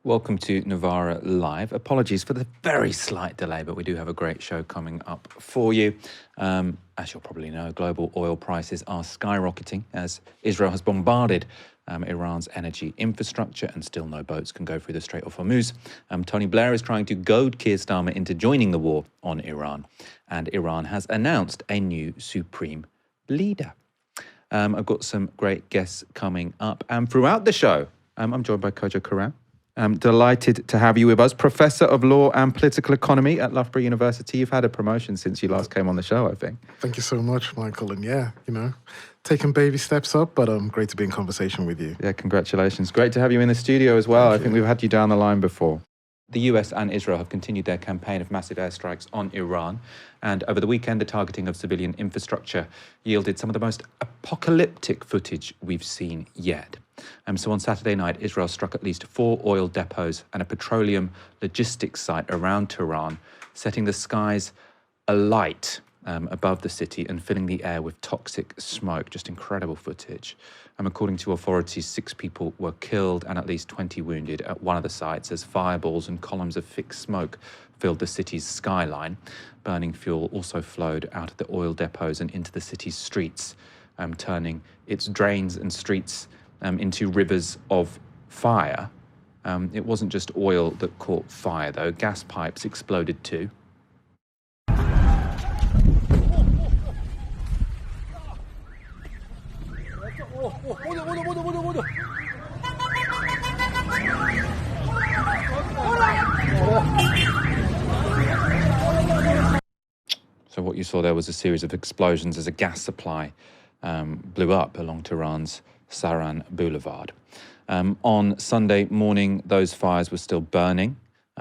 Welcome to Novara Live. Apologies for the very slight delay, but we do have a great show coming up for you. As you'll probably know, global oil prices are skyrocketing as Israel has bombarded Iran's energy infrastructure, and still no boats can go through the Strait of Hormuz. Tony Blair is trying to goad Keir Starmer into joining the war on Iran, and Iran has announced a new supreme leader. I've got some great guests coming up, and throughout the show, I'm joined by Kojo Karam. I'm delighted to have you with us, Professor of Law and Political Economy at Loughborough University. You've had a promotion since you last came on the show, I think. Thank you so much, Michael. And yeah, taking baby steps up, but great to be in conversation with you. Yeah, congratulations. Great to have you in the studio as well. I think we've had you down the line before. The US and Israel have continued their campaign of massive airstrikes on Iran. And over the weekend, the targeting of civilian infrastructure yielded some of the most apocalyptic footage we've seen yet. So on Saturday night, Israel struck at least 4 oil depots and a petroleum logistics site around Tehran, setting the skies alight above the city and filling the air with toxic smoke. Just incredible footage. According to authorities, 6 people were killed and at least 20 wounded at one of the sites as fireballs and columns of thick smoke filled the city's skyline. Burning fuel also flowed out of the oil depots and into the city's streets, turning its drains and streets into rivers of fire. It wasn't just oil that caught fire, though. Gas pipes exploded too. So what you saw there was a series of explosions as a gas supply blew up along Tehran's Saran Boulevard. On Sunday morning, those fires were still burning,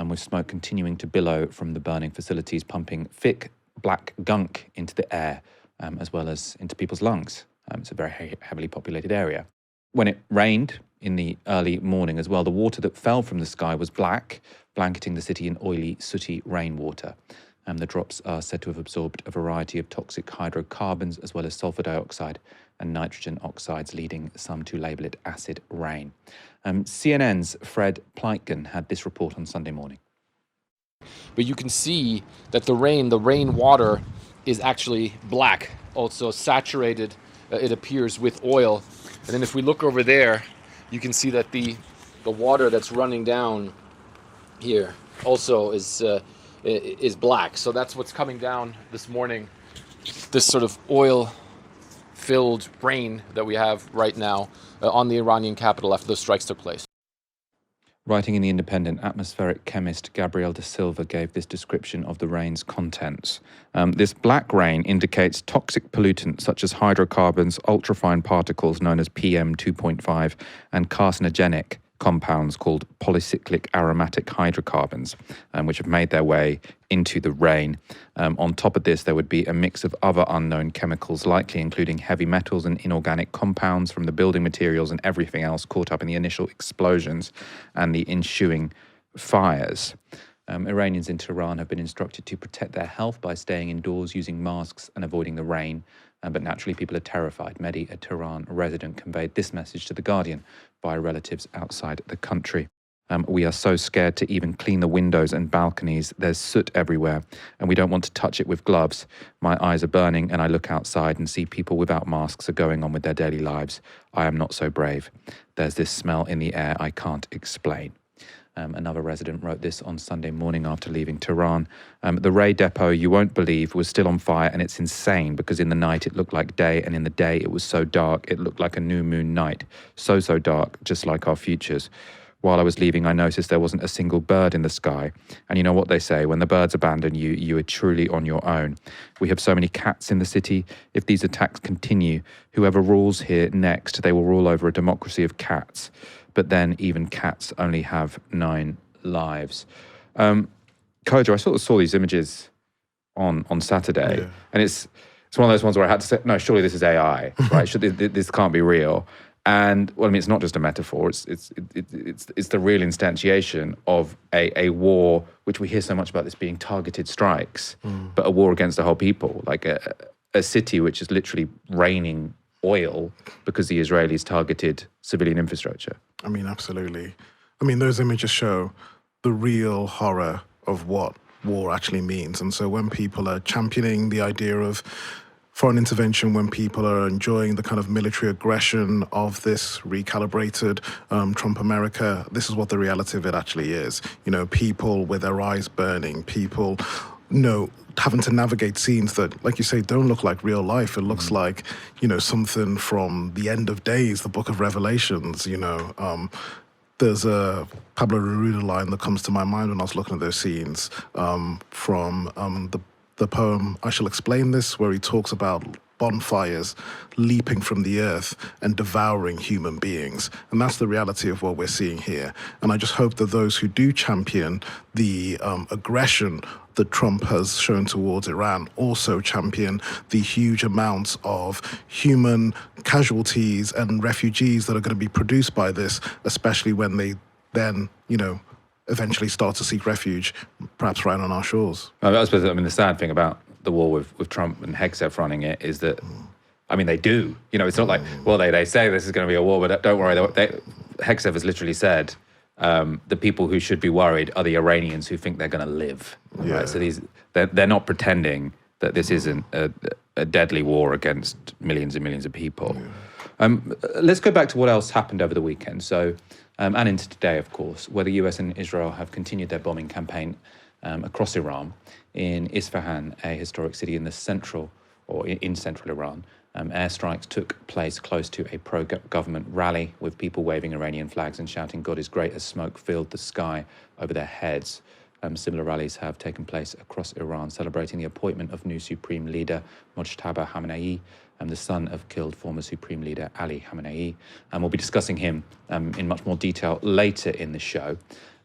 with smoke continuing to billow from the burning facilities, pumping thick black gunk into the air, as well as into people's lungs. It's a very heavily populated area. When it rained in the early morning as well, the water that fell from the sky was black, blanketing the city in oily, sooty rainwater. The drops are said to have absorbed a variety of toxic hydrocarbons, as well as sulfur dioxide and nitrogen oxides, leading some to label it acid rain. CNN's Fred Pleitgen had this report on Sunday morning. But you can see that the rain water is actually black, also saturated, it appears, with oil. And then if we look over there, you can see that the water that's running down here also is black. So that's what's coming down this morning, this sort of oil-filled rain that we have right now on the Iranian capital after those strikes took place. Writing in The Independent, atmospheric chemist Gabriel da Silva gave this description of the rain's contents. This black rain indicates toxic pollutants such as hydrocarbons, ultrafine particles known as PM 2.5, and carcinogenic compounds called polycyclic aromatic hydrocarbons, which have made their way into the rain. On top of this, there would be a mix of other unknown chemicals, likely including heavy metals and inorganic compounds from the building materials and everything else caught up in the initial explosions and the ensuing fires. Iranians in Tehran have been instructed to protect their health by staying indoors, using masks and avoiding the rain. But naturally, people are terrified. Mehdi, a Tehran resident, conveyed this message to The Guardian by relatives outside the country. We are so scared to even clean the windows and balconies. There's soot everywhere, and we don't want to touch it with gloves. My eyes are burning, and I look outside and see people without masks are going on with their daily lives. I am not so brave. There's this smell in the air I can't explain. Another resident wrote this on Sunday morning after leaving Tehran. The Ray depot, you won't believe, was still on fire, and it's insane because in the night it looked like day, and in the day it was so dark it looked like a new moon night. So dark, just like our futures. While I was leaving, I noticed there wasn't a single bird in the sky. And you know what they say, when the birds abandon you, you are truly on your own. We have so many cats in the city. If these attacks continue, whoever rules here next, they will rule over a democracy of cats. But then even cats only have 9 lives. Kojo, I sort of saw these images on Saturday, and it's one of those ones where I had to say, no, surely this is AI, right? This can't be real. And well, I mean, it's not just a metaphor. It's the real instantiation of a war, which we hear so much about this being targeted strikes, but a war against the whole people, like a city which is literally raining oil because the Israelis targeted civilian infrastructure. I mean, absolutely. I mean, those images show the real horror of what war actually means. And so when people are championing the idea of foreign intervention, when people are enjoying the kind of military aggression of this recalibrated Trump America, this is what the reality of it actually is. You know, people with their eyes burning, people, having to navigate scenes that, like you say, don't look like real life. It looks like, something from the end of days, the book of Revelations, There's a Pablo Neruda line that comes to my mind when I was looking at those scenes from the poem I Shall Explain This, where he talks about bonfires leaping from the earth and devouring human beings. And that's the reality of what we're seeing here. And I just hope that those who do champion the aggression that Trump has shown towards Iran also champion the huge amounts of human casualties and refugees that are going to be produced by this, especially when they then, eventually start to seek refuge, perhaps right on our shores. I suppose, the sad thing about the war with Trump and Hegseth running it is that, they do. It's not like, well, they say this is going to be a war, but don't worry. Hegseth has literally said, the people who should be worried are the Iranians who think they're going to live. Yeah. Right? So they're not pretending that this isn't a deadly war against millions and millions of people. Yeah. Let's go back to what else happened over the weekend. So, and into today, of course, where the US and Israel have continued their bombing campaign across Iran. In Isfahan, a historic city in central Iran, airstrikes took place close to a pro-government rally with people waving Iranian flags and shouting "God is great" as smoke filled the sky over their heads. Similar rallies have taken place across Iran, celebrating the appointment of new Supreme Leader Mojtaba Khamenei, the son of killed former Supreme Leader Ali Khamenei. And we'll be discussing him in much more detail later in the show.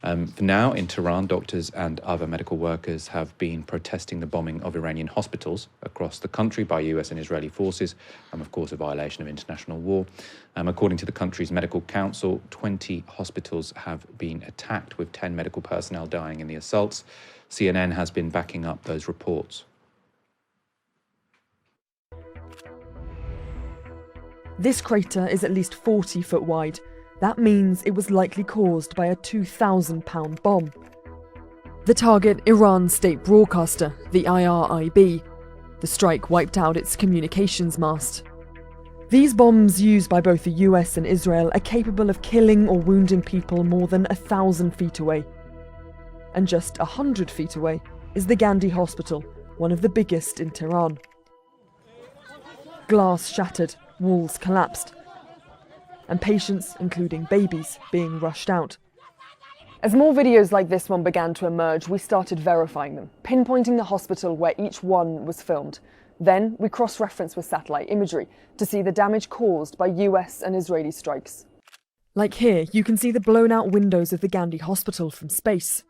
For now, in Tehran, doctors and other medical workers have been protesting the bombing of Iranian hospitals across the country by US and Israeli forces, of course, a violation of international law. According to the country's medical council, 20 hospitals have been attacked, with 10 medical personnel dying in the assaults. CNN has been backing up those reports. This crater is at least 40 foot wide. That means it was likely caused by a 2,000-pound bomb. The target, Iran's state broadcaster, the IRIB. The strike wiped out its communications mast. These bombs used by both the US and Israel are capable of killing or wounding people more than 1,000 feet away. And just 100 feet away is the Gandhi Hospital, one of the biggest in Tehran. Glass shattered, walls collapsed, and patients, including babies, being rushed out. As more videos like this one began to emerge, we started verifying them, pinpointing the hospital where each one was filmed. Then we cross-referenced with satellite imagery to see the damage caused by US and Israeli strikes. Like here, you can see the blown-out windows of the Gandhi Hospital from space.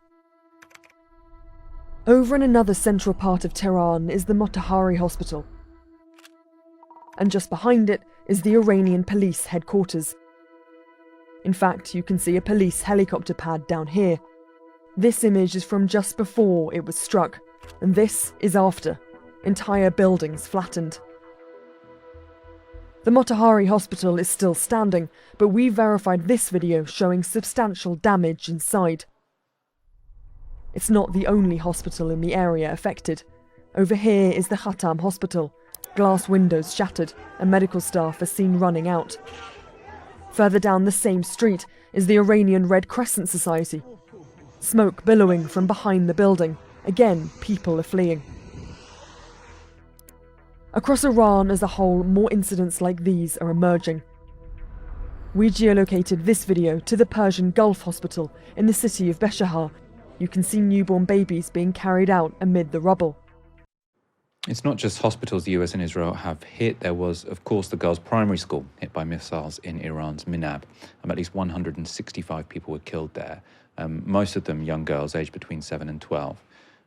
Over in another central part of Tehran is the Motahari Hospital. And just behind it is the Iranian police headquarters. In fact, you can see a police helicopter pad down here. This image is from just before it was struck, and this is after. Entire buildings flattened. The Motahari Hospital is still standing, but we verified this video showing substantial damage inside. It's not the only hospital in the area affected. Over here is the Khatam Hospital. Glass windows shattered, and medical staff are seen running out. Further down the same street is the Iranian Red Crescent Society. Smoke billowing from behind the building. Again, people are fleeing. Across Iran as a whole, more incidents like these are emerging. We geolocated this video to the Persian Gulf Hospital in the city of Beshahar. You can see newborn babies being carried out amid the rubble. It's not just hospitals the US and Israel have hit. There was, of course, the girls' primary school hit by missiles in Iran's Minab. At least 165 people were killed there, most of them young girls aged between 7 and 12.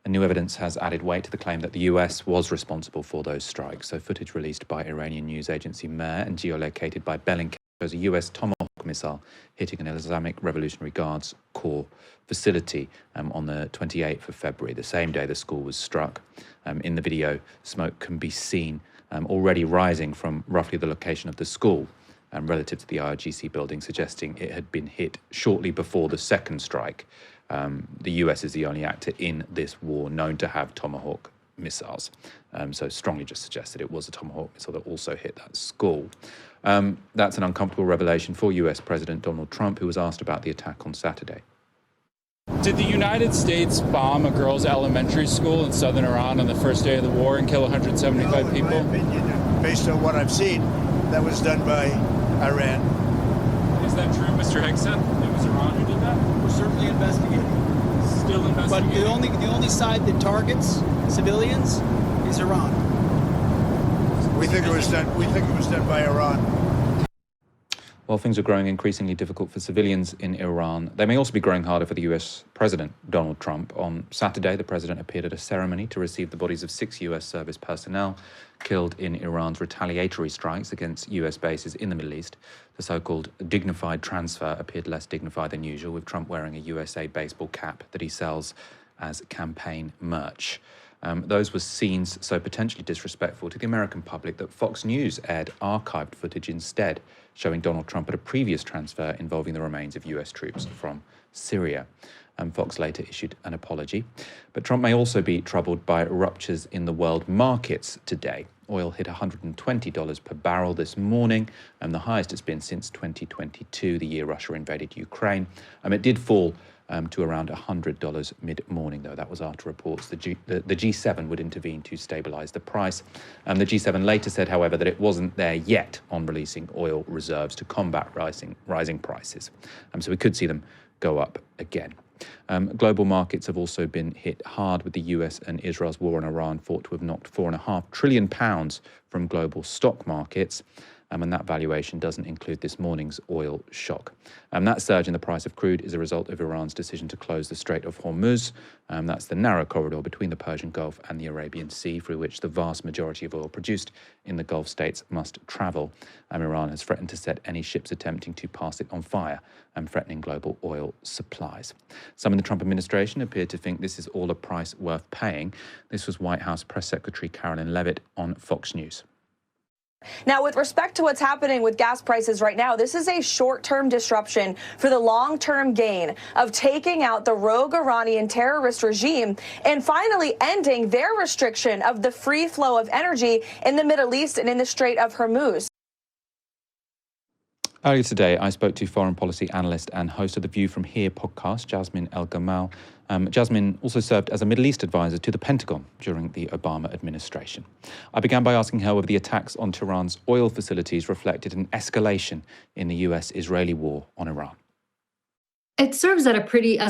And new evidence has added weight to the claim that the US was responsible for those strikes. So footage released by Iranian news agency Mehr and geolocated by Bellingcat shows a US Tomahawk missile hitting an Islamic Revolutionary Guards Corps facility on the 28th of February, the same day the school was struck. In the video, smoke can be seen already rising from roughly the location of the school. relative to the IRGC building, suggesting it had been hit shortly before the second strike. The US is the only actor in this war known to have Tomahawk missiles. So strongly just suggests that it was a Tomahawk missile that also hit that school. That's an uncomfortable revelation for US President Donald Trump, who was asked about the attack on Saturday. Did the United States bomb a girls' elementary school in southern Iran on the first day of the war and kill 175 people? In my opinion, based on what I've seen, that was done by Iran. Is that true, Mr. Higson? It was Iran who did that? We're certainly investigating. Still investigating? But the only side that targets civilians is Iran. We think it was done by Iran. While things are growing increasingly difficult for civilians in Iran, they may also be growing harder for the US President, Donald Trump. On Saturday, the president appeared at a ceremony to receive the bodies of 6 US service personnel killed in Iran's retaliatory strikes against US bases in the Middle East. The so-called dignified transfer appeared less dignified than usual, with Trump wearing a USA baseball cap that he sells as campaign merch. Those were scenes so potentially disrespectful to the American public that Fox News aired archived footage instead, showing Donald Trump at a previous transfer involving the remains of US troops from Syria. Fox later issued an apology. But Trump may also be troubled by ruptures in the world markets today. Oil hit $120 per barrel this morning, and the highest it's been since 2022, the year Russia invaded Ukraine. It did fall to around $100 mid-morning, though. That was after reports the G7 would intervene to stabilise the price. The G7 later said, however, that it wasn't there yet on releasing oil reserves to combat rising prices. So we could see them go up again. Global markets have also been hit hard, with the US and Israel's war on Iran thought to have knocked £4.5 trillion from global stock markets. And that valuation doesn't include this morning's oil shock. That surge in the price of crude is a result of Iran's decision to close the Strait of Hormuz. That's the narrow corridor between the Persian Gulf and the Arabian Sea, through which the vast majority of oil produced in the Gulf states must travel. Iran has threatened to set any ships attempting to pass it on fire, threatening global oil supplies. Some in the Trump administration appear to think this is all a price worth paying. This was White House Press Secretary Karoline Leavitt on Fox News. Now, with respect to what's happening with gas prices right now, this is a short-term disruption for the long-term gain of taking out the rogue Iranian terrorist regime and finally ending their restriction of the free flow of energy in the Middle East and in the Strait of Hormuz. Earlier today, I spoke to foreign policy analyst and host of the View From Here podcast, Jasmine El-Gamal. Jasmine also served as a Middle East advisor to the Pentagon during the Obama administration. I began by asking her whether the attacks on Tehran's oil facilities reflected an escalation in the US-Israeli war on Iran. It serves as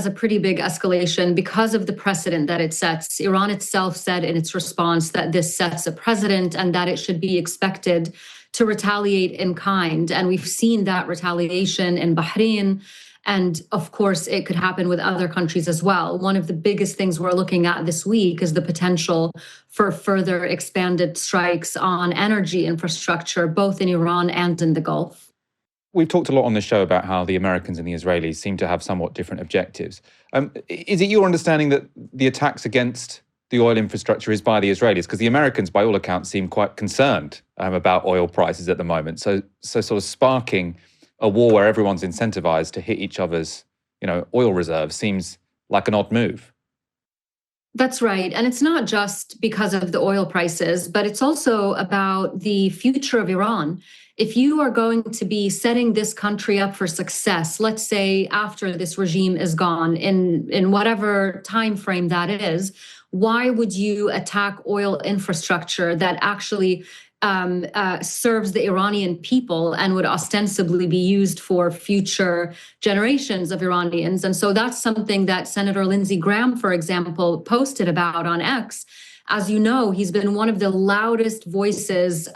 a pretty big escalation because of the precedent that it sets. Iran itself said in its response that this sets a precedent and that it should be expected to retaliate in kind. And we've seen that retaliation in Bahrain. And of course, it could happen with other countries as well. One of the biggest things we're looking at this week is the potential for further expanded strikes on energy infrastructure, both in Iran and in the Gulf. We've talked a lot on the show about how the Americans and the Israelis seem to have somewhat different objectives. Is it your understanding that the attacks against the oil infrastructure is by the Israelis? Because the Americans, by all accounts, seem quite concerned about oil prices at the moment. So sort of sparking a war where everyone's incentivized to hit each other's, oil reserves seems like an odd move. That's right. And it's not just because of the oil prices, but it's also about the future of Iran. If you are going to be setting this country up for success, let's say after this regime is gone, in whatever time frame that is, why would you attack oil infrastructure that actually serves the Iranian people and would ostensibly be used for future generations of Iranians? And so that's something that Senator Lindsey Graham, for example, posted about on X. As you know, he's been one of the loudest voices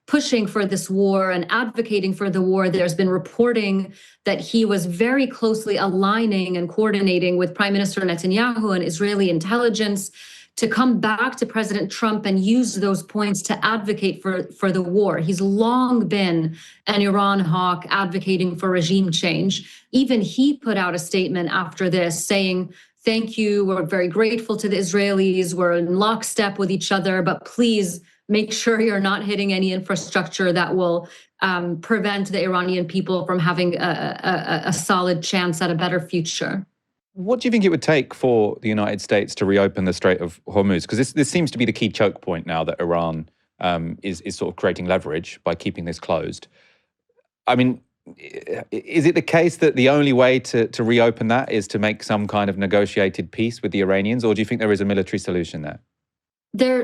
pushing for this war and advocating for the war. There's been reporting that he was very closely aligning and coordinating with Prime Minister Netanyahu and Israeli intelligence to come back to President Trump and use those points to advocate for the war. He's long been an Iran hawk advocating for regime change. Even he put out a statement after this saying, "Thank you, we're very grateful to the Israelis, we're in lockstep with each other, but please make sure you're not hitting any infrastructure that will prevent the Iranian people from having a solid chance at a better future. What do you think it would take for the United States to reopen the Strait of Hormuz? Because this seems to be the key choke point now that Iran is sort of creating leverage by keeping this closed. I mean, is it the case that the only way to reopen that is to make some kind of negotiated peace with the Iranians, or do you think there is a military solution there?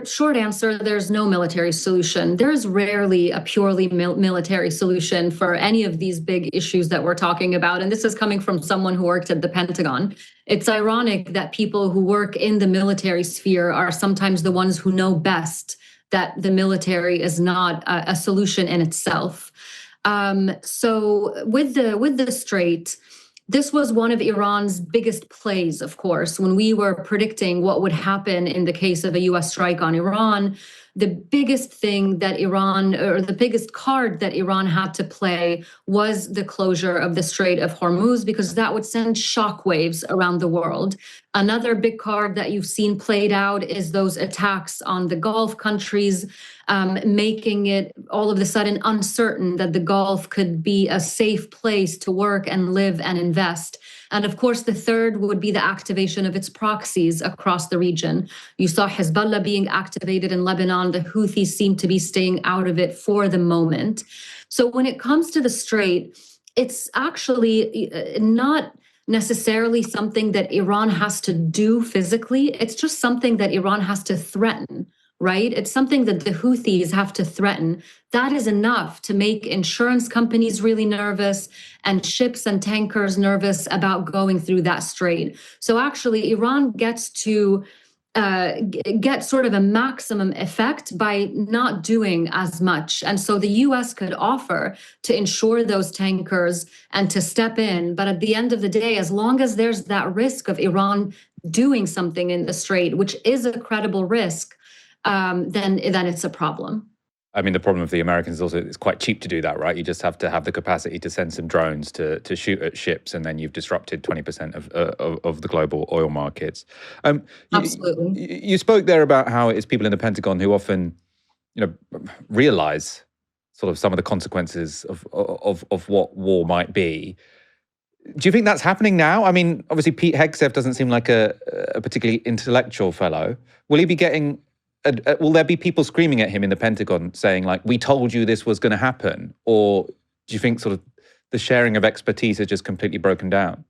Short answer, there's no military solution. There is rarely a purely military solution for any of these big issues that we're talking about. And this is coming from someone who worked at the Pentagon. It's ironic that people who work in the military sphere are sometimes the ones who know best that the military is not a solution in itself. So with the Strait, this was one of Iran's biggest plays, of course, when we were predicting what would happen in the case of a U.S. strike on Iran. The biggest thing that Iran, or the biggest card that Iran had to play, was the closure of the Strait of Hormuz, because that would send shockwaves around the world. Another big card that you've seen played out is those attacks on the Gulf countries, making it all of a sudden uncertain that the Gulf could be a safe place to work and live and invest. And of course, the third would be the activation of its proxies across the region. You saw Hezbollah being activated in Lebanon. The Houthis seem to be staying out of it for the moment. So when it comes to the Strait, it's actually not necessarily something that Iran has to do physically. It's just something that Iran has to threaten, right? It's something that the Houthis have to threaten. That is enough to make insurance companies really nervous and ships and tankers nervous about going through that strait. So actually, Iran gets to get sort of a maximum effect by not doing as much. And so the US could offer to insure those tankers and to step in. But at the end of the day, as long as there's that risk of Iran doing something in the strait, which is a credible risk, then it's a problem. I mean, the problem of the Americans is also it's quite cheap to do that, right? You just have to have the capacity to send some drones to shoot at ships, and then you've disrupted 20% of the global oil markets. Absolutely. You spoke there about how it's people in the Pentagon who often, realize sort of some of the consequences of what war might be. Do you think that's happening now? I mean, obviously, Pete Hegseth doesn't seem like a particularly intellectual fellow. Will he be getting... will there be people screaming at him in the Pentagon saying, like, we told you this was going to happen? Or do you think sort of the sharing of expertise has just completely broken down?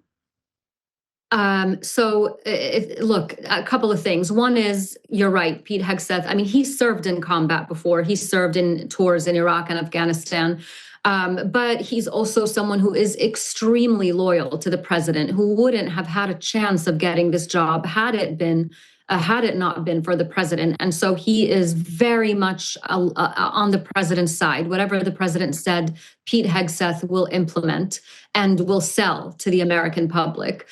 Look, a couple of things. One is, you're right, Pete Hegseth. I mean, he served in combat before. He served in tours in Iraq and Afghanistan. But he's also someone who is extremely loyal to the president, who wouldn't have had a chance of getting this job had it not been for the president. And so he is very much on the president's side. Whatever the president said, Pete Hegseth will implement and will sell to the American public.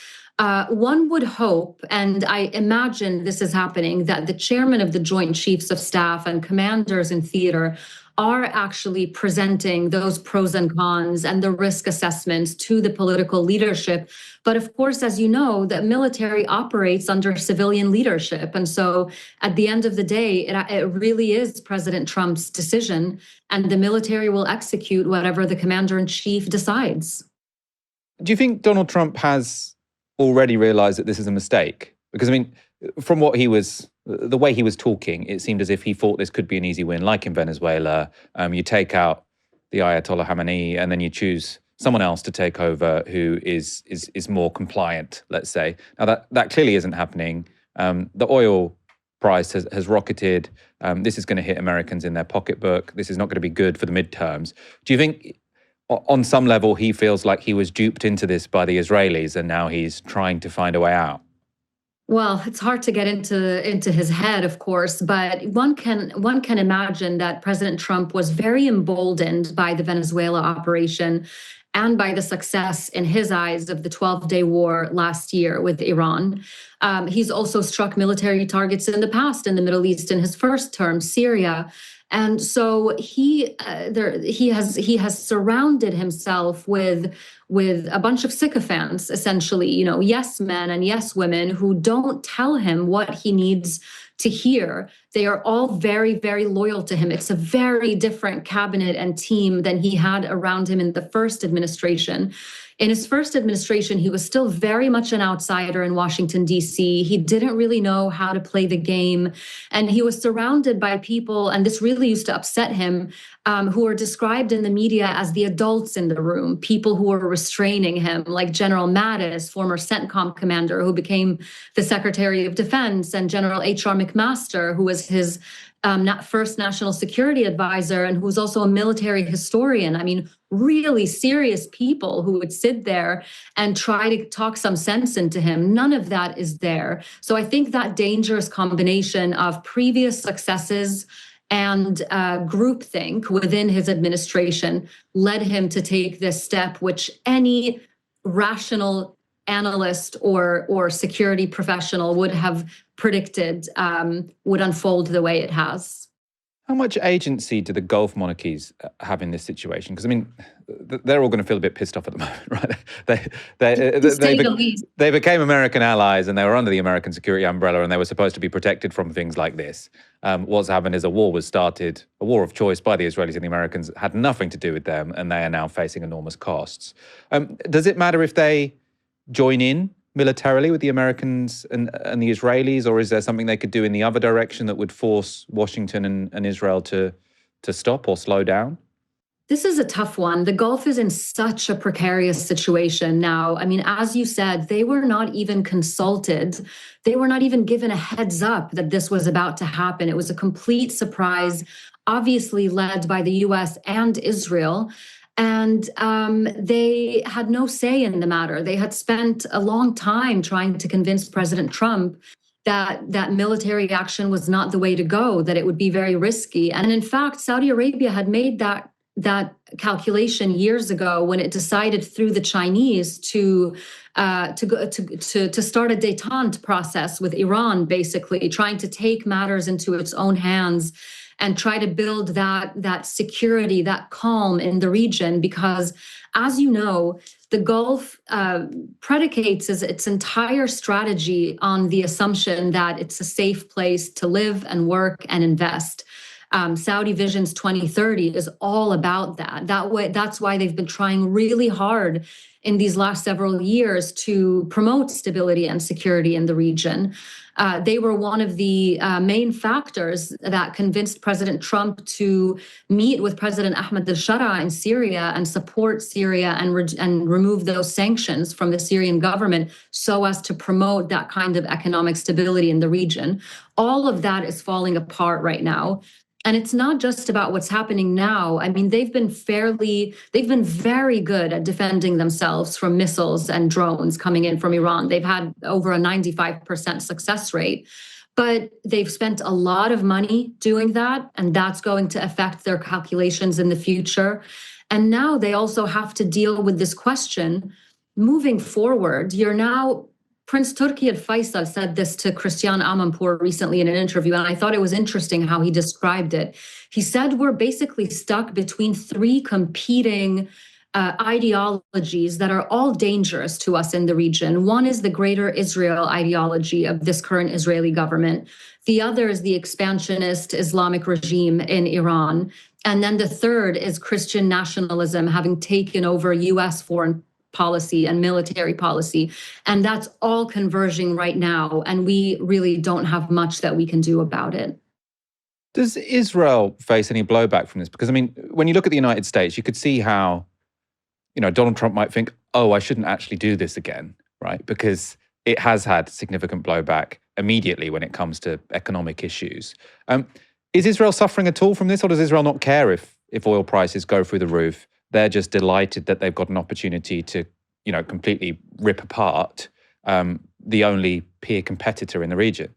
One would hope, and I imagine this is happening, that the chairman of the Joint Chiefs of Staff and commanders in theater are actually presenting those pros and cons and the risk assessments to the political leadership. But of course, as you know, the military operates under civilian leadership. And so at the end of the day, it really is President Trump's decision, and the military will execute whatever the commander-in-chief decides. Do you think Donald Trump has already realized that this is a mistake? Because, I mean, from the way he was talking, it seemed as if he thought this could be an easy win, like in Venezuela. You take out the Ayatollah Khamenei and then you choose someone else to take over who is more compliant, let's say. Now, that clearly isn't happening. The oil price has rocketed. This is going to hit Americans in their pocketbook. This is not going to be good for the midterms. Do you think on some level he feels like he was duped into this by the Israelis and now he's trying to find a way out? Well, it's hard to get into his head, of course, but one can imagine that President Trump was very emboldened by the Venezuela operation and by the success, in his eyes, of the 12-day war last year with Iran. He's also struck military targets in the past in the Middle East in his first term, Syria. And so he has surrounded himself with with a bunch of sycophants, essentially, yes men and yes women who don't tell him what he needs to hear. They are all very, very loyal to him. It's a very different cabinet and team than he had around him in the first administration. In his first administration, he was still very much an outsider in Washington, D.C. He didn't really know how to play the game. And he was surrounded by people, and this really used to upset him, who were described in the media as the adults in the room, people who were restraining him, like General Mattis, former CENTCOM commander, who became the Secretary of Defense, and General H.R. McMaster, who was his first national security advisor and who was also a military historian. I mean, really serious people who would sit there and try to talk some sense into him. None of that is there. So I think that dangerous combination of previous successes and groupthink within his administration led him to take this step, which any rational analyst or security professional would have predicted would unfold the way it has. How much agency do the Gulf monarchies have in this situation? Because, I mean, they're all going to feel a bit pissed off at the moment, right? They became American allies and they were under the American security umbrella and they were supposed to be protected from things like this. What's happened is a war was started, a war of choice by the Israelis and the Americans, had nothing to do with them, and they are now facing enormous costs. Does it matter if they join in militarily with the Americans and the Israelis, or is there something they could do in the other direction that would force Washington and Israel to stop or slow down? This is a tough one. The Gulf is in such a precarious situation now. I mean, as you said, they were not even consulted. They were not even given a heads up that this was about to happen. It was a complete surprise, obviously led by the US and Israel. And they had no say in the matter. They had spent a long time trying to convince President Trump that military action was not the way to go, that it would be very risky. And in fact, Saudi Arabia had made that calculation years ago when it decided through the Chinese to start a détente process with Iran, basically trying to take matters into its own hands and try to build that security, that calm in the region, because, as you know, the Gulf predicates its entire strategy on the assumption that it's a safe place to live and work and invest. Saudi Vision's 2030 is all about that. That's why they've been trying really hard in these last several years to promote stability and security in the region. They were one of the main factors that convinced President Trump to meet with President Ahmed al-Shara in Syria and support Syria and remove those sanctions from the Syrian government so as to promote that kind of economic stability in the region. All of that is falling apart right now. And it's not just about what's happening now. I mean, they've been very good at defending themselves from missiles and drones coming in from Iran. They've had over a 95% success rate, but they've spent a lot of money doing that, and that's going to affect their calculations in the future. And now they also have to deal with this question moving forward. Prince Turki al-Faisal said this to Christiane Amanpour recently in an interview, and I thought it was interesting how he described it. He said we're basically stuck between three competing ideologies that are all dangerous to us in the region. One is the greater Israel ideology of this current Israeli government. The other is the expansionist Islamic regime in Iran. And then the third is Christian nationalism having taken over U.S. foreign policy and military policy. And that's all converging right now. And we really don't have much that we can do about it. Does Israel face any blowback from this? Because, I mean, when you look at the United States, you could see how, Donald Trump might think, oh, I shouldn't actually do this again, right? Because it has had significant blowback immediately when it comes to economic issues. Is Israel suffering at all from this, or does Israel not care if oil prices go through the roof? They're just delighted that they've got an opportunity to, completely rip apart the only peer competitor in the region.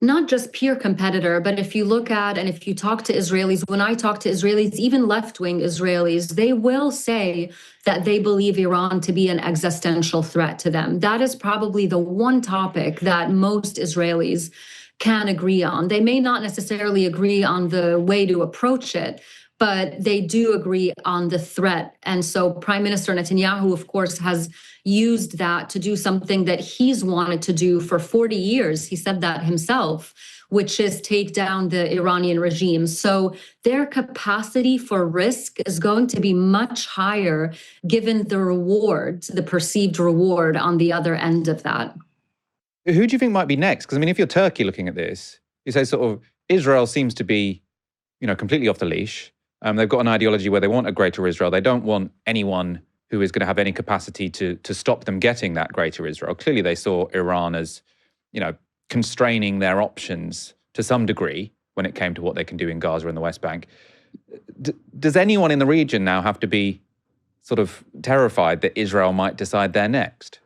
Not just peer competitor, but if you look at and if you talk to Israelis, when I talk to Israelis, even left-wing Israelis, they will say that they believe Iran to be an existential threat to them. That is probably the one topic that most Israelis can agree on. They may not necessarily agree on the way to approach it, but they do agree on the threat. And so Prime Minister Netanyahu, of course, has used that to do something that he's wanted to do for 40 years. He said that himself, which is take down the Iranian regime. So their capacity for risk is going to be much higher given the reward, the perceived reward on the other end of that. Who do you think might be next? Because, I mean, if you're Turkey looking at this, you say sort of Israel seems to be, completely off the leash. They've got an ideology where they want a greater Israel. They don't want anyone who is going to have any capacity to stop them getting that greater Israel. Clearly, they saw Iran as, constraining their options to some degree when it came to what they can do in Gaza and the West Bank. Does anyone in the region now have to be sort of terrified that Israel might decide they're next?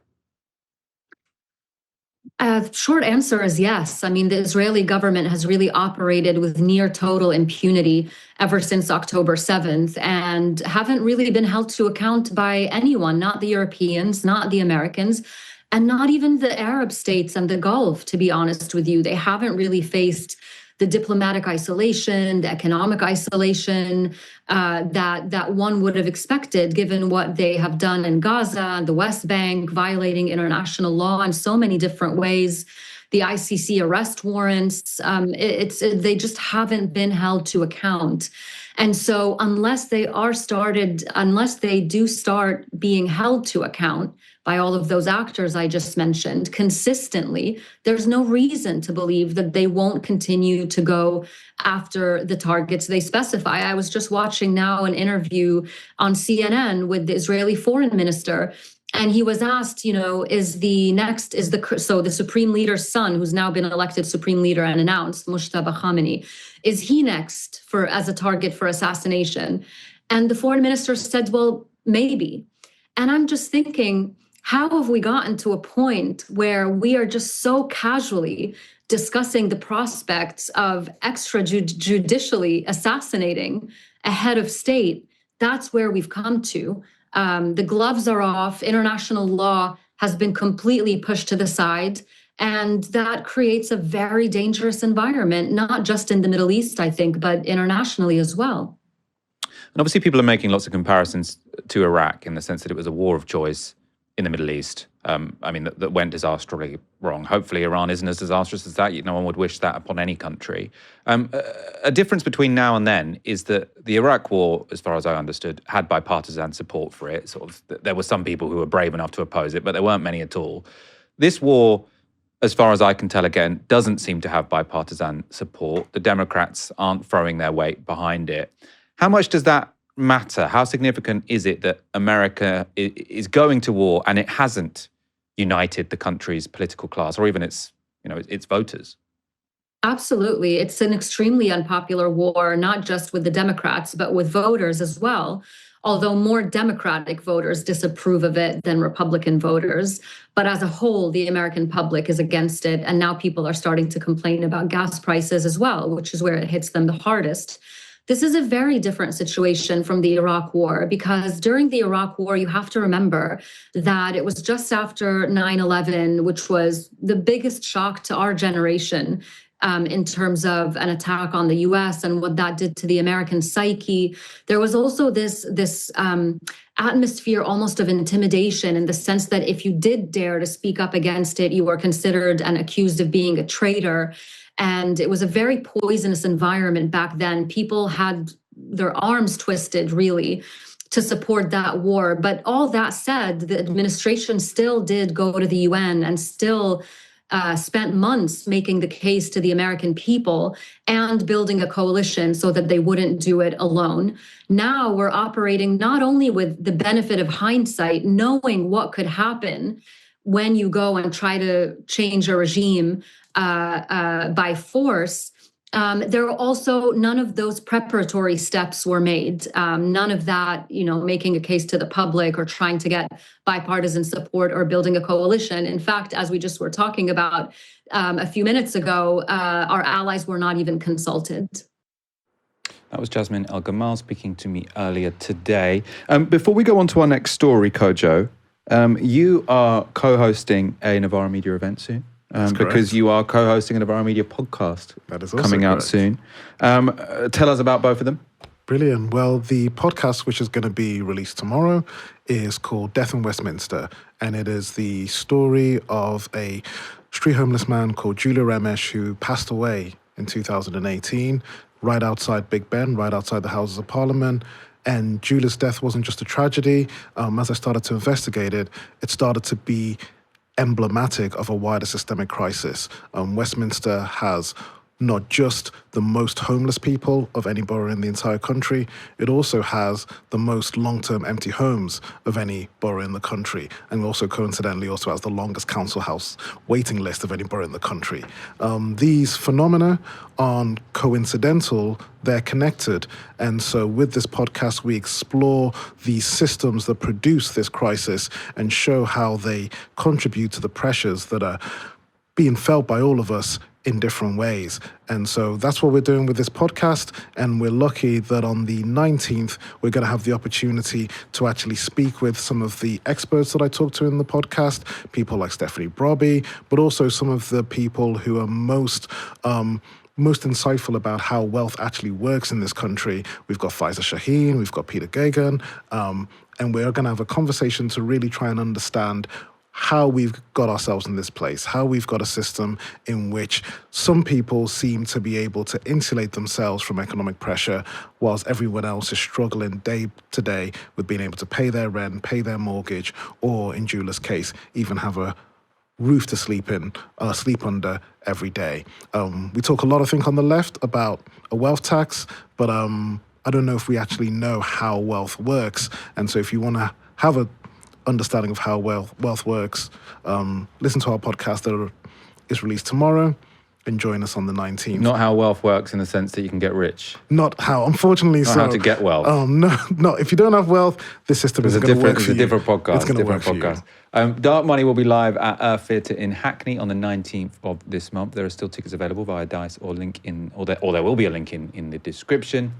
Short answer is yes. I mean, the Israeli government has really operated with near total impunity ever since October 7th and haven't really been held to account by anyone, not the Europeans, not the Americans, and not even the Arab states and the Gulf, to be honest with you. They haven't really faced the diplomatic isolation, the economic isolation that one would have expected, given what they have done in Gaza, the West Bank, violating international law in so many different ways, the ICC arrest warrants. They just haven't been held to account. And so unless they do start being held to account by all of those actors I just mentioned consistently, there's no reason to believe that they won't continue to go after the targets they specify. I was just watching now an interview on CNN with the Israeli foreign minister, and he was asked, the supreme leader's son, who's now been elected supreme leader and announced, Mojtaba Khamenei, is he next as a target for assassination? And the foreign minister said, well, maybe. And I'm just thinking, how have we gotten to a point where we are just so casually discussing the prospects of extrajudicially assassinating a head of state? That's where we've come to. The gloves are off. International law has been completely pushed to the side. And that creates a very dangerous environment, not just in the Middle East, I think, but internationally as well. And obviously people are making lots of comparisons to Iraq in the sense that it was a war of choice in the Middle East. That went disastrously wrong. Hopefully Iran isn't as disastrous as that. No one would wish that upon any country. A difference between now and then is that the Iraq war, as far as I understood, had bipartisan support for it. There were some people who were brave enough to oppose it, but there weren't many at all. This war, as far as I can tell, again, doesn't seem to have bipartisan support. The Democrats aren't throwing their weight behind it. How much does that matter? How significant is it that America is going to war and it hasn't united the country's political class or even its voters? Absolutely. It's an extremely unpopular war, not just with the Democrats, but with voters as well. Although more Democratic voters disapprove of it than Republican voters. But as a whole, the American public is against it. And now people are starting to complain about gas prices as well, which is where it hits them the hardest. This is a very different situation from the Iraq War, because during the Iraq War, you have to remember that it was just after 9/11, which was the biggest shock to our generation in terms of an attack on the US and what that did to the American psyche. There was also this atmosphere almost of intimidation, in the sense that if you did dare to speak up against it, you were considered and accused of being a traitor. And it was a very poisonous environment back then. People had their arms twisted, really, to support that war. But all that said, the administration still did go to the UN and still spent months making the case to the American people and building a coalition so that they wouldn't do it alone. Now we're operating not only with the benefit of hindsight, knowing what could happen when you go and try to change a regime by force. There are also none of those preparatory steps were made. None of that, making a case to the public or trying to get bipartisan support or building a coalition. In fact, as we just were talking about a few minutes ago, our allies were not even consulted. That was Jasmine El-Gamal speaking to me earlier today. Before we go on to our next story, Kojo, you are co-hosting a Novara Media event soon. Because you are co-hosting a Novara Media podcast. That is also coming out soon. Tell us about both of them. Brilliant. Well, the podcast, which is going to be released tomorrow, is called Death in Westminster. And it is the story of a street homeless man called Julia Ramesh who passed away in 2018, right outside Big Ben, right outside the Houses of Parliament. And Julia's death wasn't just a tragedy. As I started to investigate it, it started to be emblematic of a wider systemic crisis. Westminster has not just the most homeless people of any borough in the entire country, it also has the most long-term empty homes of any borough in the country, and also coincidentally also has the longest council house waiting list of any borough in the country. These phenomena aren't coincidental, they're connected. And so with this podcast, we explore these systems that produce this crisis and show how they contribute to the pressures that are being felt by all of us in different ways. And so that's what we're doing with this podcast. And we're lucky that on the 19th, we're going to have the opportunity to actually speak with some of the experts that I talked to in the podcast, people like Stephanie Brobby, but also some of the people who are most insightful about how wealth actually works in this country. We've got Faiza Shaheen, we've got Peter Gagan, and we're going to have a conversation to really try and understand how we've got ourselves in this place, how we've got a system in which some people seem to be able to insulate themselves from economic pressure, whilst everyone else is struggling day to day with being able to pay their rent, pay their mortgage, or in Julia's case, even have a roof to sleep under every day. We talk a lot, I think, on the left about a wealth tax, but I don't know if we actually know how wealth works. And so if you want to have a understanding of how wealth works, listen to our podcast that is released tomorrow and join us on the 19th. Not how wealth works in the sense that you can get rich. Not how, unfortunately. Not so, how to get wealth. No. If you don't have wealth, this system isn't going to work for you. It's a different podcast. It's going to work for you. Dark Money will be live at Earth Theatre in Hackney on the 19th of this month. There are still tickets available via Dice or link in, or there will be a link in the description.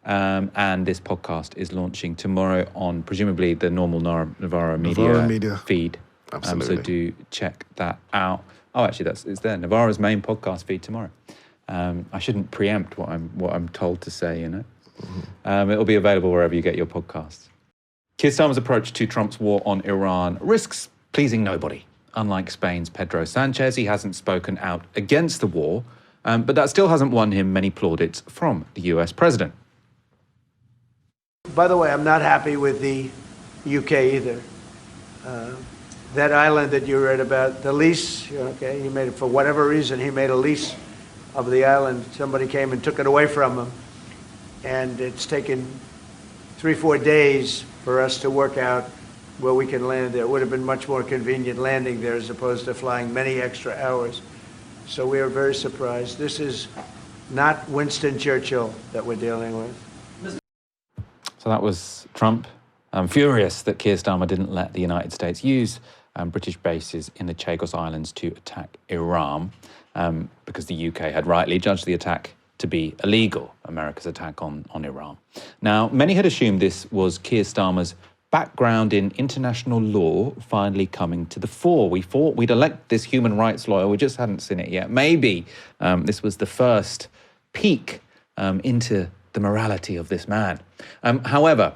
And this podcast is launching tomorrow on presumably the normal Novara media feed. Absolutely. So do check that out. Oh, actually, it's there. Novara's main podcast feed tomorrow. I shouldn't preempt what I'm told to say. Mm-hmm. It'll be available wherever you get your podcasts. Keir Starmer's approach to Trump's war on Iran risks pleasing nobody. Unlike Spain's Pedro Sanchez, he hasn't spoken out against the war, but that still hasn't won him many plaudits from the US president. By the way, I'm not happy with the UK either. That island that you read about, the lease, he made it for whatever reason, he made a lease of the island. Somebody came and took it away from him. And it's taken 3-4 days for us to work out where we can land there. It would have been much more convenient landing there as opposed to flying many extra hours. So we are very surprised. This is not Winston Churchill that we're dealing with. So that was Trump. Furious that Keir Starmer didn't let the United States use British bases in the Chagos Islands to attack Iran, because the UK had rightly judged the attack to be illegal, America's attack on Iran. Now, many had assumed this was Keir Starmer's background in international law finally coming to the fore. We thought we'd elect this human rights lawyer, we just hadn't seen it yet. Maybe this was the first peek into the morality of this man. However,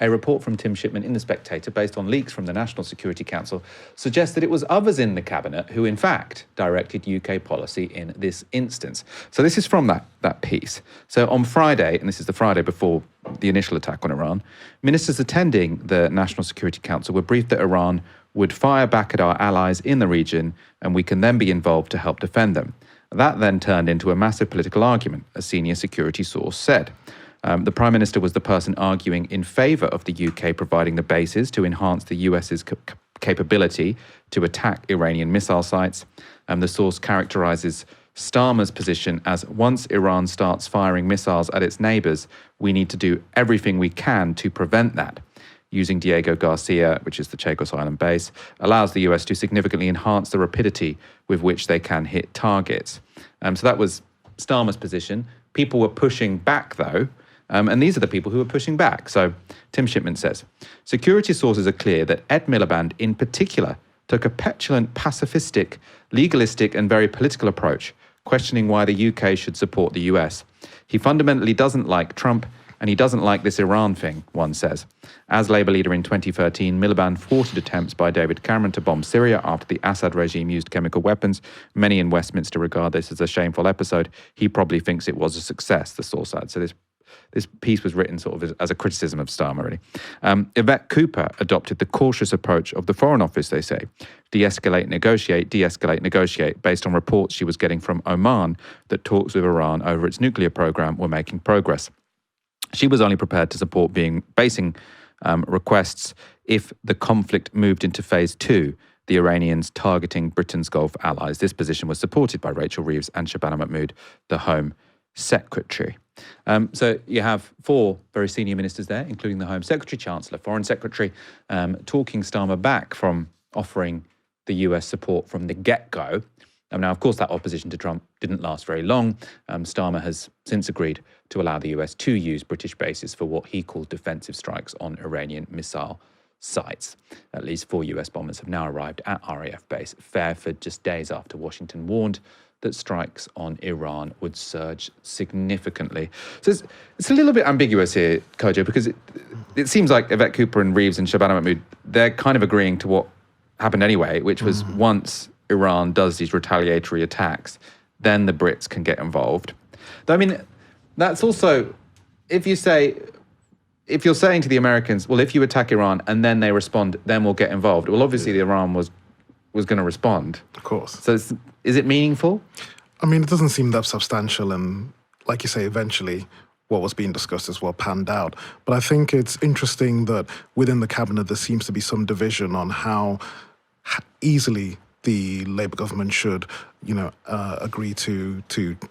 a report from Tim Shipman in The Spectator, based on leaks from the National Security Council, suggests that it was others in the cabinet who, in fact, directed UK policy in this instance. So this is from that piece. So on Friday, and this is the Friday before the initial attack on Iran, ministers attending the National Security Council were briefed that Iran would fire back at our allies in the region, and we can then be involved to help defend them. That then turned into a massive political argument, a senior security source said. The Prime Minister was the person arguing in favour of the UK providing the bases to enhance the US's capability to attack Iranian missile sites. The source characterises Starmer's position as, once Iran starts firing missiles at its neighbours, we need to do everything we can to prevent that. Using Diego Garcia, which is the Chagos Island base, allows the US to significantly enhance the rapidity with which they can hit targets. So that was Starmer's position. People were pushing back, though. And these are the people who are pushing back. So Tim Shipman says, security sources are clear that Ed Miliband in particular took a petulant, pacifistic, legalistic and very political approach, questioning why the UK should support the US. He fundamentally doesn't like Trump and he doesn't like this Iran thing, one says. As Labour leader in 2013, Miliband thwarted attempts by David Cameron to bomb Syria after the Assad regime used chemical weapons. Many in Westminster regard this as a shameful episode. He probably thinks it was a success, the source adds. So this piece was written sort of as a criticism of Starmer, really. Yvette Cooper adopted the cautious approach of the Foreign Office, they say. De-escalate, negotiate, based on reports she was getting from Oman that talks with Iran over its nuclear program were making progress. She was only prepared to support basing requests if the conflict moved into phase 2, the Iranians targeting Britain's Gulf allies. This position was supported by Rachel Reeves and Shabana Mahmood, the Home Secretary. So you have 4 very senior ministers there, including the Home Secretary, Chancellor, Foreign Secretary, talking Starmer back from offering the US support from the get-go. Now, of course, that opposition to Trump didn't last very long. Starmer has since agreed to allow the US to use British bases for what he called defensive strikes on Iranian missile sites. At least 4 US bombers have now arrived at RAF base Fairford just days after Washington warned that strikes on Iran would surge significantly. So it's a little bit ambiguous here, Kojo, because it seems like Yvette Cooper and Reeves and Shabana Mahmood, they're kind of agreeing to what happened anyway, which was once Iran does these retaliatory attacks, then the Brits can get involved. Though, I mean, that's also, if you're saying to the Americans, well, if you attack Iran and then they respond, then we'll get involved. Well, obviously Iran was going to respond. Of course. So is it meaningful? I mean, it doesn't seem that substantial, and like you say, eventually what was being discussed is what panned out. But I think it's interesting that within the cabinet there seems to be some division on how easily the Labour government should, agree to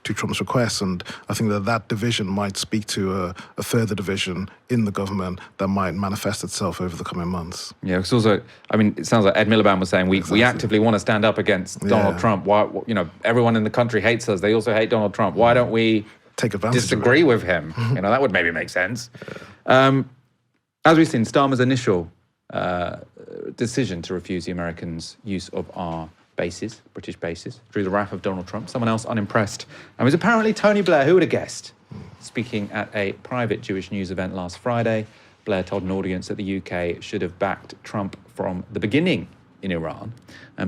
Trump's requests, and I think that division might speak to a further division in the government that might manifest itself over the coming months. Yeah, it's also, I mean, it sounds like Ed Miliband was saying we actively want to stand up against Donald Trump. Why, everyone in the country hates us. They also hate Donald Trump. Why don't we take advantage disagree with him? That would maybe make sense. As we've seen, Starmer's initial decision to refuse the Americans' use of our bases, British bases, drew the wrath of Donald Trump. Someone else unimpressed, and was apparently Tony Blair. Who would have guessed? Speaking at a private Jewish news event last Friday, Blair told an audience that the UK should have backed Trump from the beginning in Iran.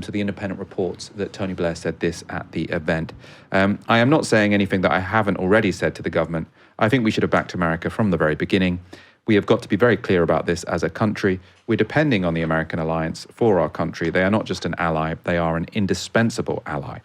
So the Independent reports that Tony Blair said this at the event. I am not saying anything that I haven't already said to the government. I think we should have backed America from the very beginning. We have got to be very clear about this as a country. We're depending on the American alliance for our country. They are not just an ally, they are an indispensable ally.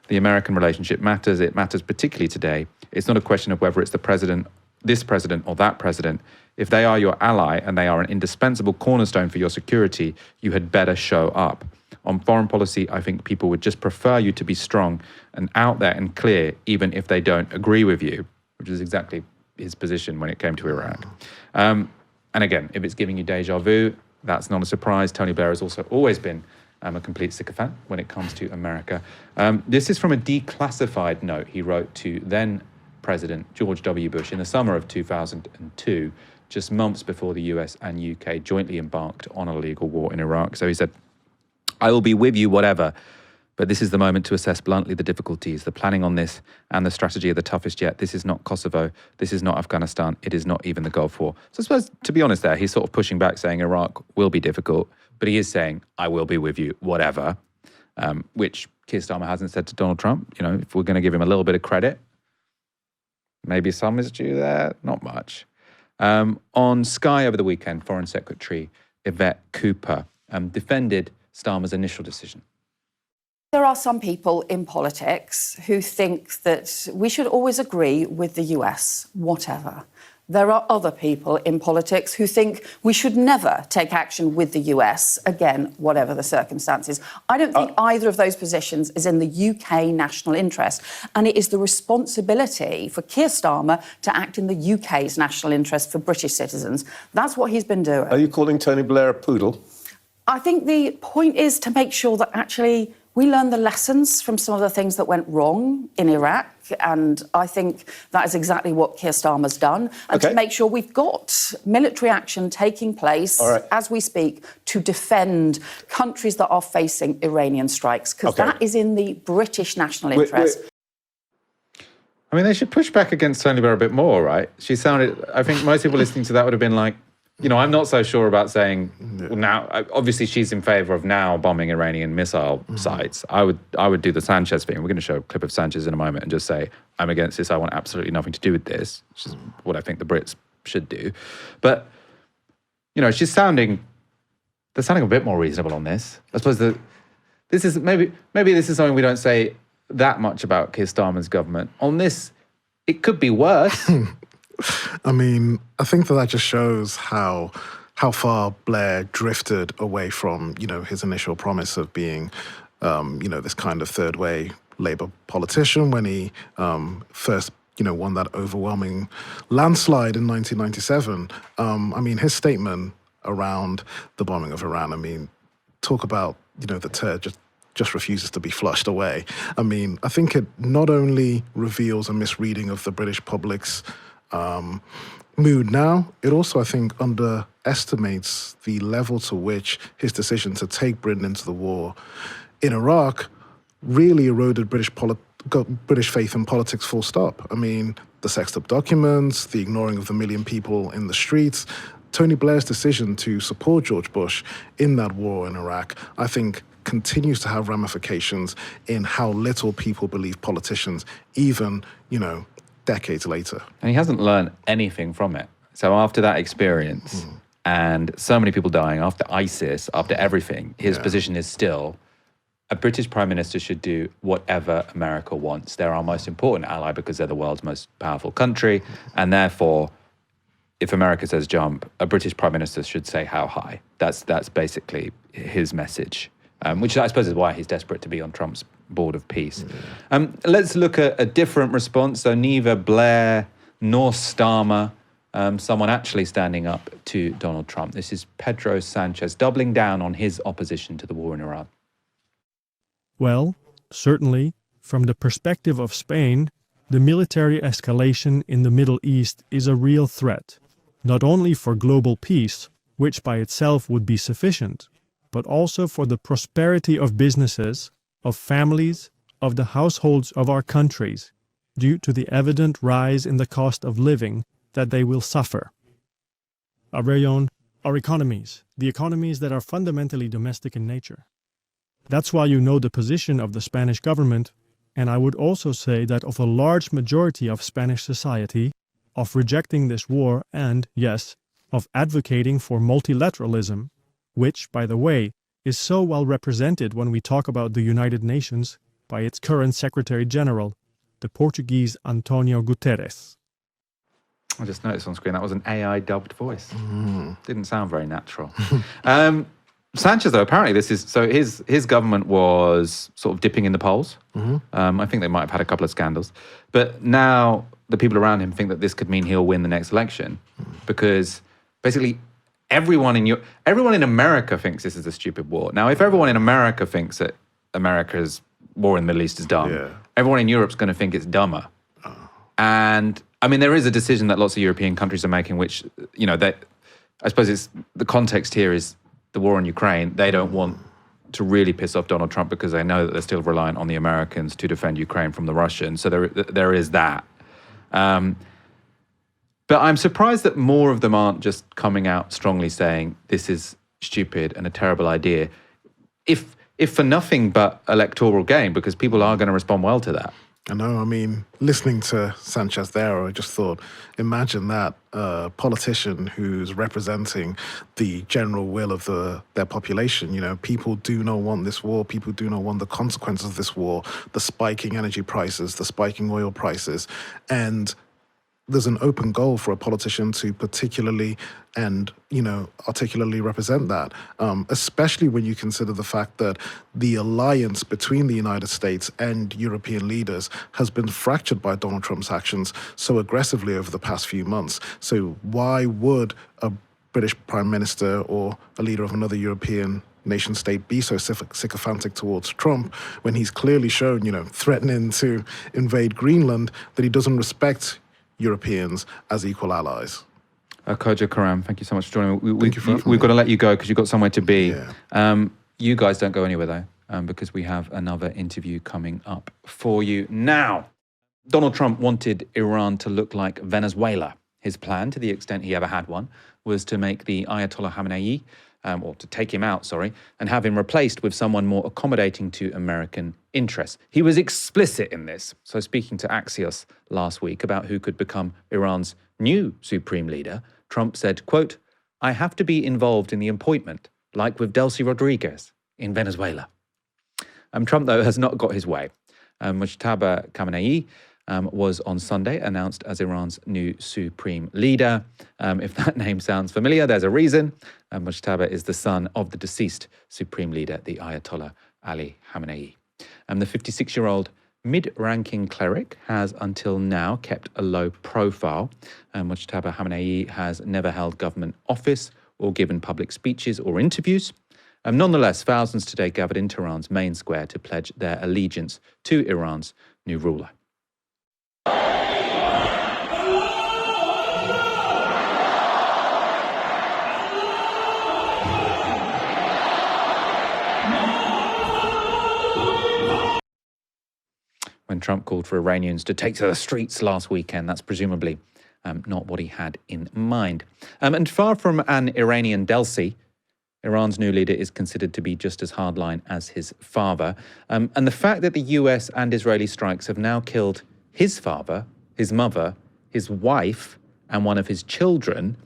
The American relationship matters. It matters particularly today. It's not a question of whether it's the president, this president or that president. If they are your ally and they are an indispensable cornerstone for your security, you had better show up. On foreign policy, I think people would just prefer you to be strong and out there and clear, even if they don't agree with you, which is exactly his position when it came to Iraq. And again, if it's giving you deja vu, that's not a surprise. Tony Blair has also always been a complete sycophant when it comes to America. This is from a declassified note he wrote to then President George W. Bush in the summer of 2002, just months before the US and UK jointly embarked on a legal war in Iraq. So he said, "I will be with you, whatever. But this is the moment to assess bluntly the difficulties, the planning on this, and the strategy are the toughest yet. This is not Kosovo. This is not Afghanistan. It is not even the Gulf War." So I suppose, to be honest there, he's sort of pushing back, saying Iraq will be difficult, but he is saying, I will be with you, whatever, which Keir Starmer hasn't said to Donald Trump. If we're going to give him a little bit of credit, maybe some is due there, not much. On Sky over the weekend, Foreign Secretary Yvette Cooper defended Starmer's initial decision. There are some people in politics who think that we should always agree with the US, whatever. There are other people in politics who think we should never take action with the US, again, whatever the circumstances. I don't think either of those positions is in the UK national interest, and it is the responsibility for Keir Starmer to act in the UK's national interest for British citizens. That's what he's been doing. Are you calling Tony Blair a poodle? I think the point is to make sure that actually we learn the lessons from some of the things that went wrong in Iraq, and I think that is exactly what Keir Starmer's done, and to make sure we've got military action taking place as we speak to defend countries that are facing Iranian strikes, because that is in the British national interest. I mean, they should push back against Tony Blair a bit more, right? She sounded, I think most people listening to that would have been like, you know, I'm not so sure about saying well, now, obviously she's in favor of now bombing Iranian missile sites. I would do the Sanchez thing. We're going to show a clip of Sanchez in a moment and just say, I'm against this. I want absolutely nothing to do with this, which is what I think the Brits should do. But, you know, they're sounding a bit more reasonable on this. I suppose this is maybe this is something we don't say that much about Keir Starmer's government. On this, it could be worse. I mean, I think that just shows how far Blair drifted away from, you know, his initial promise of being, you know, this kind of third way Labour politician when he first, you know, won that overwhelming landslide in 1997. I mean, his statement around the bombing of Iran, I mean, talk about, you know, the turd just refuses to be flushed away. I mean, I think it not only reveals a misreading of the British public's mood now, it also, I think, underestimates the level to which his decision to take Britain into the war in Iraq really eroded British faith in politics full stop. I mean, the sexed up documents, the ignoring of the million people in the streets, Tony Blair's decision to support George Bush in that war in Iraq, I think continues to have ramifications in how little people believe politicians, even, you know, decades later. And he hasn't learned anything from it. So after that experience and so many people dying, after ISIS, after everything, his position is still a British Prime Minister should do whatever America wants. They're our most important ally because they're the world's most powerful country. And therefore, if America says jump, a British Prime Minister should say how high. That's basically his message, which I suppose is why he's desperate to be on Trump's board of peace. Let's look at a different response. So neither Blair nor Starmer, someone actually standing up to Donald Trump. This is Pedro Sanchez doubling down on his opposition to the war in Iran. Well, certainly, from the perspective of Spain, the military escalation in the Middle East is a real threat, not only for global peace, which by itself would be sufficient, but also for the prosperity of businesses, of families, of the households of our countries, due to the evident rise in the cost of living that they will suffer. Our very own, our economies, the economies that are fundamentally domestic in nature. That's why you know the position of the Spanish government, and I would also say that of a large majority of Spanish society, of rejecting this war and, yes, of advocating for multilateralism, which, by the way, is so well represented when we talk about the United Nations by its current Secretary General, the Portuguese Antonio Guterres. I just noticed on screen that was an AI dubbed voice. Didn't sound very natural. Sanchez, though, apparently his government was sort of dipping in the polls. I think they might have had a couple of scandals. But now the people around him think that this could mean he'll win the next election because basically everyone in America thinks this is a stupid war. Now, if everyone in America thinks that America's war in the Middle East is dumb, everyone in Europe's going to think it's dumber. And, I mean, there is a decision that lots of European countries are making, which, you know, I suppose the context here is the war in Ukraine. They don't want to really piss off Donald Trump because they know that they're still reliant on the Americans to defend Ukraine from the Russians. So there is that. But I'm surprised that more of them aren't just coming out strongly saying this is stupid and a terrible idea, if for nothing but electoral gain, because people are going to respond well to that. I know. I mean, listening to Sanchez there, I just thought, imagine that politician who's representing the general will of their population. You know, people do not want this war. People do not want the consequences of this war, the spiking energy prices, the spiking oil prices. And there's an open goal for a politician to particularly and, you know, articulately represent that, especially when you consider the fact that the alliance between the United States and European leaders has been fractured by Donald Trump's actions so aggressively over the past few months. So why would a British Prime Minister or a leader of another European nation state be so sycophantic towards Trump when he's clearly shown, you know, threatening to invade Greenland, that he doesn't respect Europeans as equal allies? Kojo, Karam, thank you so much for joining me. We've got to let you go because you've got somewhere to be. Yeah. You guys don't go anywhere though, because we have another interview coming up for you now. Donald Trump wanted Iran to look like Venezuela. His plan, to the extent he ever had one, was to make the Ayatollah Khamenei, or to take him out, and have him replaced with someone more accommodating to American interests. He was explicit in this. So speaking to Axios last week about who could become Iran's new supreme leader, Trump said, quote, "I have to be involved in the appointment, like with Delcy Rodriguez in Venezuela." Trump, though, has not got his way. Mojtaba Khamenei was on Sunday announced as Iran's new supreme leader. If that name sounds familiar, there's a reason. Mojtaba is the son of the deceased supreme leader, the Ayatollah Ali Khamenei. The 56-year-old mid-ranking cleric has until now kept a low profile. Mojtaba Khamenei has never held government office or given public speeches or interviews. Nonetheless, thousands today gathered in Tehran's main square to pledge their allegiance to Iran's new ruler. When Trump called for Iranians to take to the streets last weekend, that's presumably not what he had in mind. And far from an Iranian Delcy, Iran's new leader is considered to be just as hardline as his father. And the fact that the US and Israeli strikes have now killed his father, his mother, his wife, and one of his children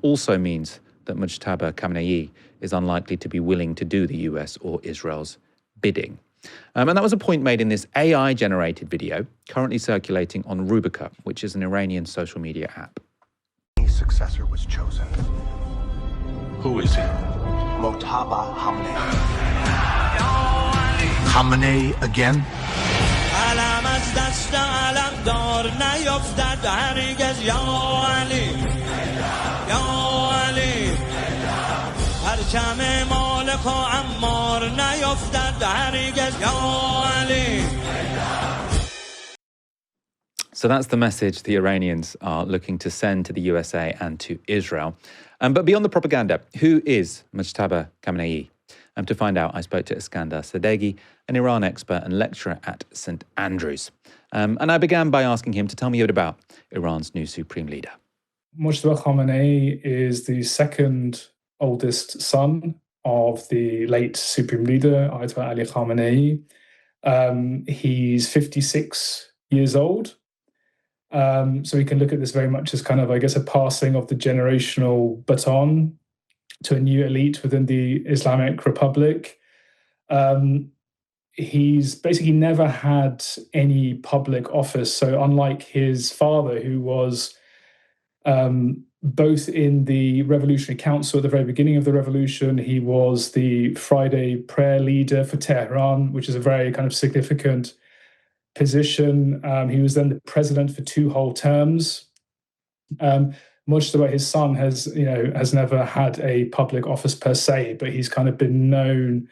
also means that Mojtaba Khamenei is unlikely to be willing to do the US or Israel's bidding. And that was a point made in this AI-generated video currently circulating on Rubica, which is an Iranian social media app. His successor was chosen. Who is he? Mojtaba Khamenei. Khamenei again? So that's the message the Iranians are looking to send to the USA and to Israel. But beyond the propaganda, who is Mojtaba Khamenei? To find out, I spoke to Eskandar Sadeghi, an Iran expert and lecturer at St. Andrews. And I began by asking him to tell me a bit about Iran's new supreme leader. Mojtaba Khamenei is the second oldest son of the late supreme leader, Ayatollah Ali Khamenei. He's 56 years old. So we can look at this very much as kind of, I guess, a passing of the generational baton to a new elite within the Islamic Republic. He's basically never had any public office. So unlike his father, who was both in the Revolutionary Council at the very beginning of the revolution, he was the Friday prayer leader for Tehran, which is a very kind of significant position. He was then the president for 2 whole terms. Mojtaba, his son, has never had a public office per se, but he's kind of been known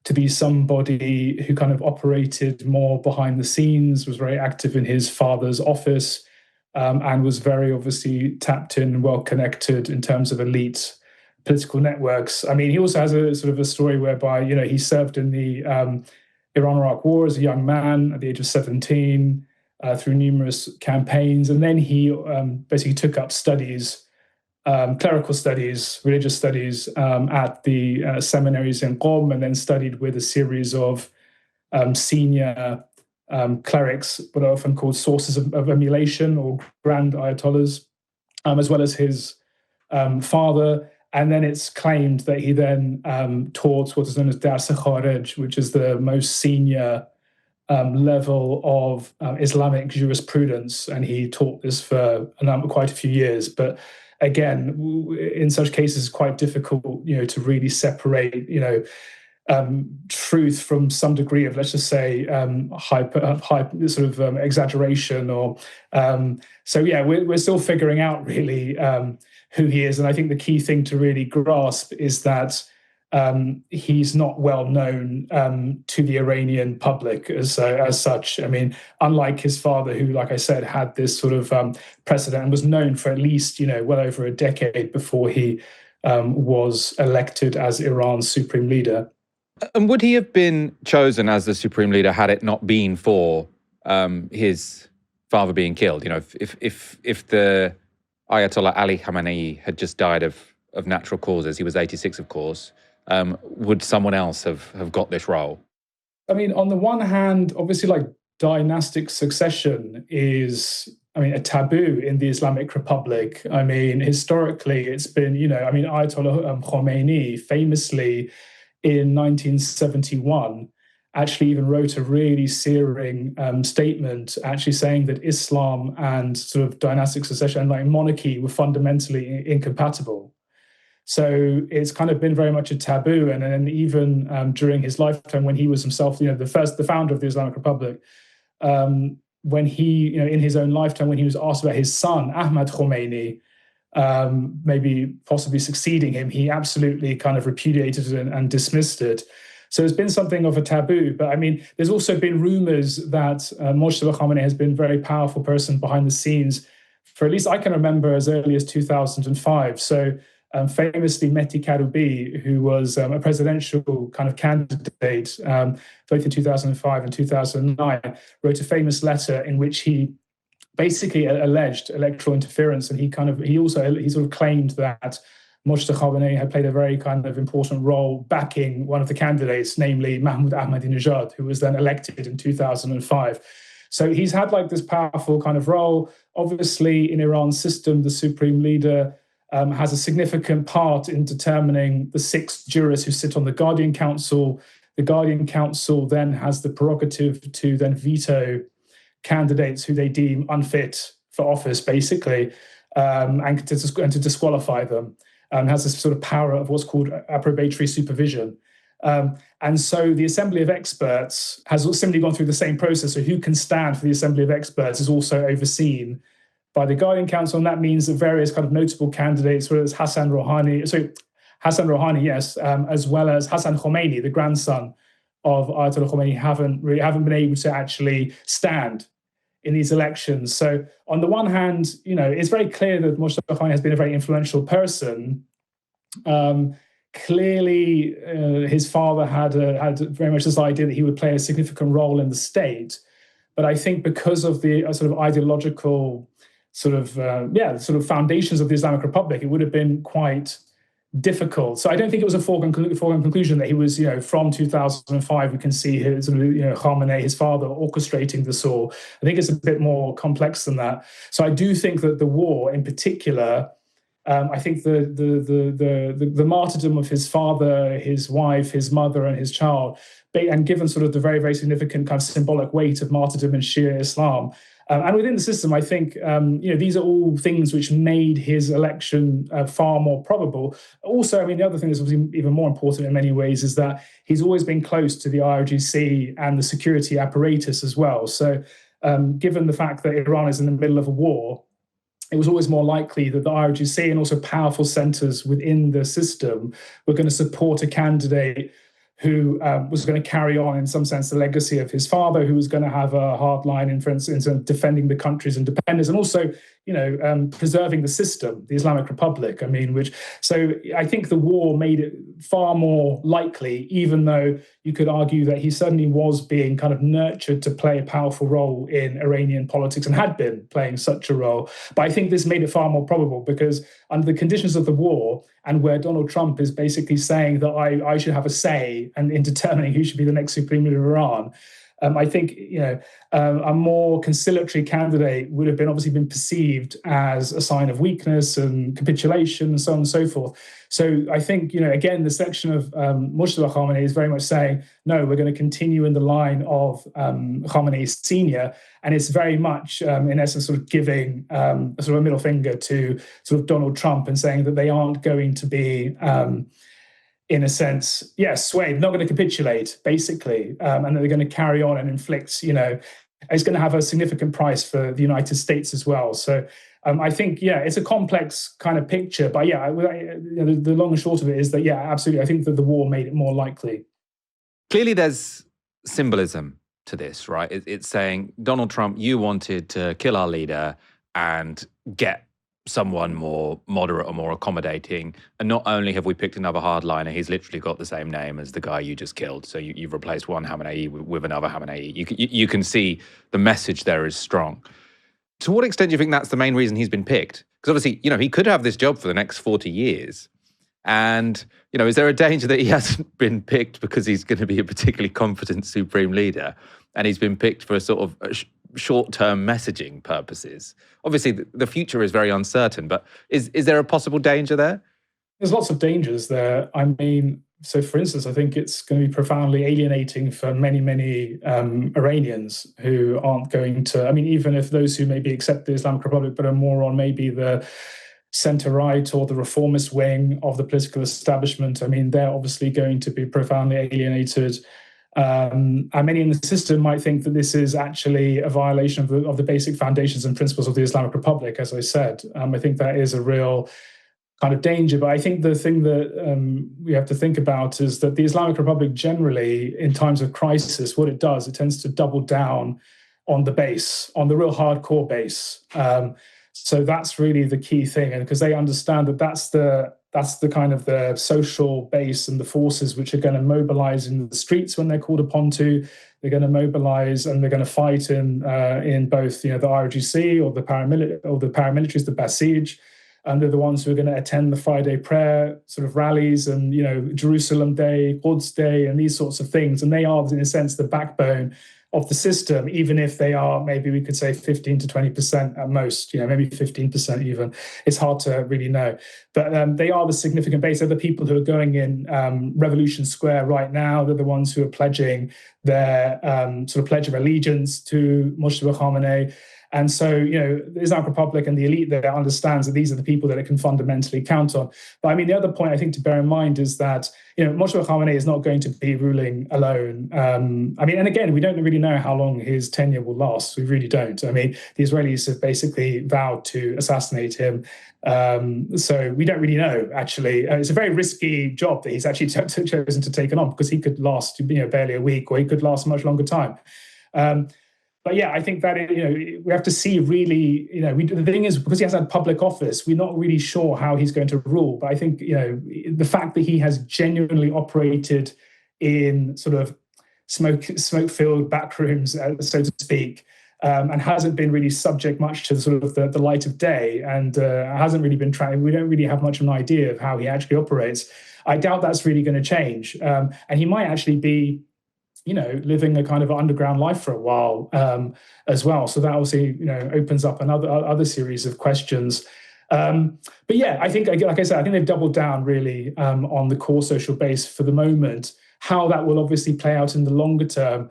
to be somebody who kind of operated more behind the scenes, was very active in his father's office, and was very obviously tapped in and well connected in terms of elite political networks. I mean, he also has a sort of a story whereby, he served in the Iran-Iraq War as a young man at the age of 17 through numerous campaigns. And then he basically took up studies, clerical studies, religious studies at the seminaries in Qom, and then studied with a series of senior clerics, what are often called sources of emulation or grand ayatollahs, as well as his father. And then it's claimed that he then taught what is known as Dars Kharij, which is the most senior level of Islamic jurisprudence. And he taught this for quite a few years. But again, in such cases, it's quite difficult, to really separate, truth from some degree of, let's just say, exaggeration. Or we're still figuring out really who he is. And I think the key thing to really grasp is that he's not well known to the Iranian public as such. I mean, unlike his father, who, like I said, had this sort of precedent and was known for at least, well over a decade before he was elected as Iran's supreme leader. And would he have been chosen as the supreme leader had it not been for his father being killed. You know, if the Ayatollah Ali Khamenei had just died of natural causes, he was 86, of course, would someone else have got this role? I mean, on the one hand, obviously, like, dynastic succession is, I mean, a taboo in the Islamic Republic. I mean, historically, it's been, you know, I mean, Ayatollah Khamenei famously in 1971 actually even wrote a really searing statement actually saying that Islam and sort of dynastic succession and like monarchy were fundamentally incompatible. So it's kind of been very much a taboo. And then even during his lifetime, when he was himself, you know, the founder of the Islamic Republic, when he, you know, in his own lifetime, when he was asked about his son, Ahmad Khomeini, maybe possibly succeeding him, he absolutely kind of repudiated it and dismissed it. So it's been something of a taboo. But I mean, there's also been rumors that Mojtaba Khamenei has been a very powerful person behind the scenes for at least I can remember as early as 2005. So famously, Mehdi Karoubi, who was a presidential kind of candidate both in 2005 and 2009, wrote a famous letter in which he basically alleged electoral interference, and he sort of claimed that Mojtaba Khamenei had played a very kind of important role backing one of the candidates, namely Mahmoud Ahmadinejad, who was then elected in 2005. So he's had like this powerful kind of role. Obviously, in Iran's system, the supreme leader has a significant part in determining the 6 jurors who sit on the Guardian Council. The Guardian Council then has the prerogative to then veto candidates who they deem unfit for office, basically, and to disqualify them. Has this sort of power of what's called approbatory supervision. And so the Assembly of Experts has simply gone through the same process. So who can stand for the Assembly of Experts is also overseen by the Guardian Council, and that means that various kind of notable candidates, whether it's Hassan Rouhani, yes, as well as Hassan Khomeini, the grandson of Ayatollah Khomeini, haven't been able to actually stand in these elections. So on the one hand, you know, it's very clear that Mojtaba Khamenei has been a very influential person. Clearly, his father had very much this idea that he would play a significant role in the state. But I think because of the sort of ideological sort of foundations of the Islamic Republic, it would have been quite difficult. So I don't think it was a foregone conclusion that he was, you know, from 2005, we can see his, you know, Khamenei, his father, orchestrating this all. I think it's a bit more complex than that. So I do think that the war in particular, I think the martyrdom of his father, his wife, his mother, and his child, and given sort of the very, very significant kind of symbolic weight of martyrdom in Shia Islam, and within the system, I think, you know, these are all things which made his election far more probable. Also, I mean, the other thing that's even more important in many ways is that he's always been close to the IRGC and the security apparatus as well. So given the fact that Iran is in the middle of a war, it was always more likely that the IRGC and also powerful centers within the system were going to support a candidate who was going to carry on, in some sense, the legacy of his father, who was going to have a hard line in defending the country's independence and also, you know, preserving the system, the Islamic Republic. I mean, so I think the war made it far more likely, even though you could argue that he certainly was being kind of nurtured to play a powerful role in Iranian politics and had been playing such a role. But I think this made it far more probable because under the conditions of the war, and where Donald Trump is basically saying that I should have a say in determining who should be the next supreme leader of Iran, I think, you know, a more conciliatory candidate would have obviously been perceived as a sign of weakness and capitulation and so on and so forth. So I think, you know, again, the section of Mojtaba Khamenei is very much saying, no, we're going to continue in the line of Khamenei Senior. And it's very much, in essence, sort of giving a sort of a middle finger to sort of Donald Trump and saying that they aren't going to be, in a sense, swayed, not going to capitulate, basically, and that they're going to carry on and inflict, you know, it's going to have a significant price for the United States as well. So I think, it's a complex kind of picture, but the long and short of it is that, absolutely, I think that the war made it more likely. Clearly, there's symbolism to this, right? It's saying, Donald Trump, you wanted to kill our leader and get someone more moderate or more accommodating. And not only have we picked another hardliner, he's literally got the same name as the guy you just killed. So you've replaced one Khamenei with another Khamenei. You can see the message there is strong. To what extent do you think that's the main reason he's been picked? Because obviously, he could have this job for the next 40 years. And, is there a danger that he hasn't been picked because he's going to be a particularly competent supreme leader and he's been picked for a sort of short-term messaging purposes? Obviously, the future is very uncertain, but is there a possible danger there? There's lots of dangers there. I mean, so for instance, I think it's going to be profoundly alienating for many, many Iranians who aren't going to, even if those who maybe accept the Islamic Republic but are more on maybe the centre-right or the reformist wing of the political establishment, they're obviously going to be profoundly alienated. And many in the system might think that this is actually a violation of the basic foundations and principles of the Islamic Republic, as I said. I think that is a real kind of danger. But I think the thing that we have to think about is that the Islamic Republic generally, in times of crisis, what it does, it tends to double down on the base, on the real hardcore base. So that's really the key thing, and because they understand that that's the kind of the social base and the forces which are going to mobilize in the streets when they're called upon to. They're going to mobilize and they're going to fight in both the IRGC or the paramilitaries, the Basij, and they're the ones who are going to attend the Friday prayer sort of rallies and Jerusalem Day, Quds Day, and these sorts of things. And they are, in a sense, the backbone of the system, even if they are, maybe we could say 15 to 20% at most, maybe 15% even. It's hard to really know. But they are the significant base. They're the people who are going in Revolution Square right now. They're the ones who are pledging their sort of pledge of allegiance to Mojtaba Khamenei. And so, the Islamic Republic and the elite there understands that these are the people that it can fundamentally count on. But the other point I think to bear in mind is that, Mojtaba Khamenei is not going to be ruling alone. And again, we don't really know how long his tenure will last. We really don't. The Israelis have basically vowed to assassinate him. So we don't really know, actually. It's a very risky job that he's actually chosen to take on, because he could last, barely a week, or he could last a much longer time. But yeah, I think that, we have to see really, the thing is, because he hasn't had public office, we're not really sure how he's going to rule. But I think, the fact that he has genuinely operated in sort of smoke-filled back rooms, so to speak, and hasn't been really subject much to sort of the light of day, and hasn't really been trying, we don't really have much of an idea of how he actually operates. I doubt that's really going to change. And he might actually be, living a kind of underground life for a while as well. So that obviously, opens up other series of questions. But yeah, I think, like I said, I think they've doubled down really on the core social base for the moment. How that will obviously play out in the longer term,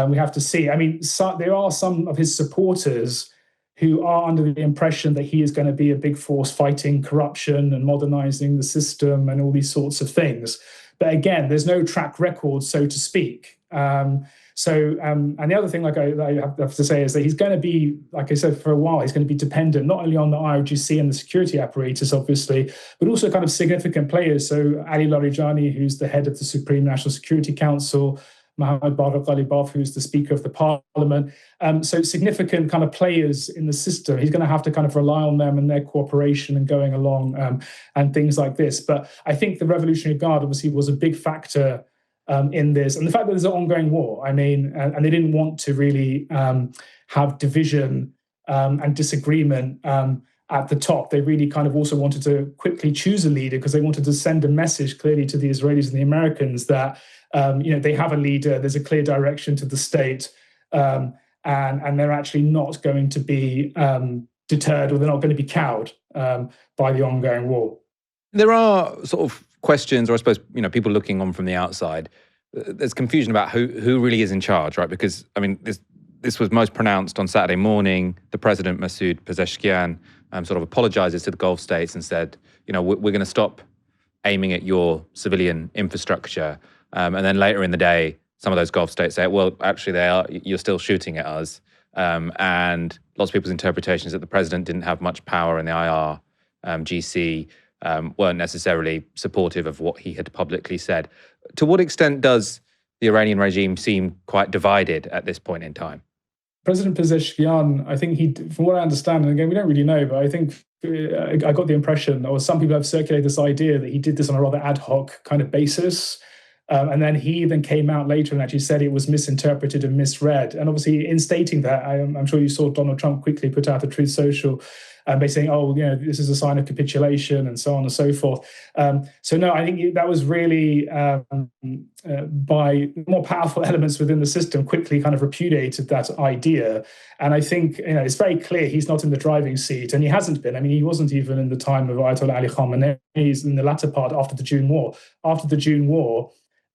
we have to see. There are some of his supporters who are under the impression that he is going to be a big force fighting corruption and modernizing the system and all these sorts of things. But again, there's no track record, so to speak. And the other thing, I have to say, is that he's going to be, like I said, for a while, he's going to be dependent not only on the IRGC and the security apparatus, obviously, but also kind of significant players. So Ali Larijani, who's the head of the Supreme National Security Council, Mohammed Bagher Ghalibaf, who's the Speaker of the Parliament. So significant kind of players in the system. He's going to have to kind of rely on them and their cooperation and going along and things like this. But I think the Revolutionary Guard obviously was a big factor in this. And the fact that there's an ongoing war, and they didn't want to really have division and disagreement at the top. They really kind of also wanted to quickly choose a leader, because they wanted to send a message clearly to the Israelis and the Americans that they have a leader, there's a clear direction to the state, and they're actually not going to be deterred, or they're not going to be cowed by the ongoing war. There are sort of questions, or I suppose, people looking on from the outside, there's confusion about who really is in charge, right? Because, this was most pronounced on Saturday morning. The president, Masoud Pezeshkian, sort of apologizes to the Gulf states and said, we're going to stop aiming at your civilian infrastructure. And then later in the day, some of those Gulf states say, well, actually, you're still shooting at us. And lots of people's interpretation is that the president didn't have much power, and the IRGC weren't necessarily supportive of what he had publicly said. To what extent does the Iranian regime seem quite divided at this point in time? President Pezeshkian, I think from what I understand, and again, we don't really know, but I think I got the impression, or some people have circulated this idea, that he did this on a rather ad hoc kind of basis. And then he then came out later and actually said it was misinterpreted and misread. And obviously, in stating that, I'm sure you saw Donald Trump quickly put out a Truth Social by saying, oh, this is a sign of capitulation and so on and so forth. So no, I think that was really by more powerful elements within the system quickly kind of repudiated that idea. And I think it's very clear he's not in the driving seat, and he hasn't been. I mean, he wasn't even in the time of Ayatollah Ali Khamenei. He's in the latter part after the June War. After the June War,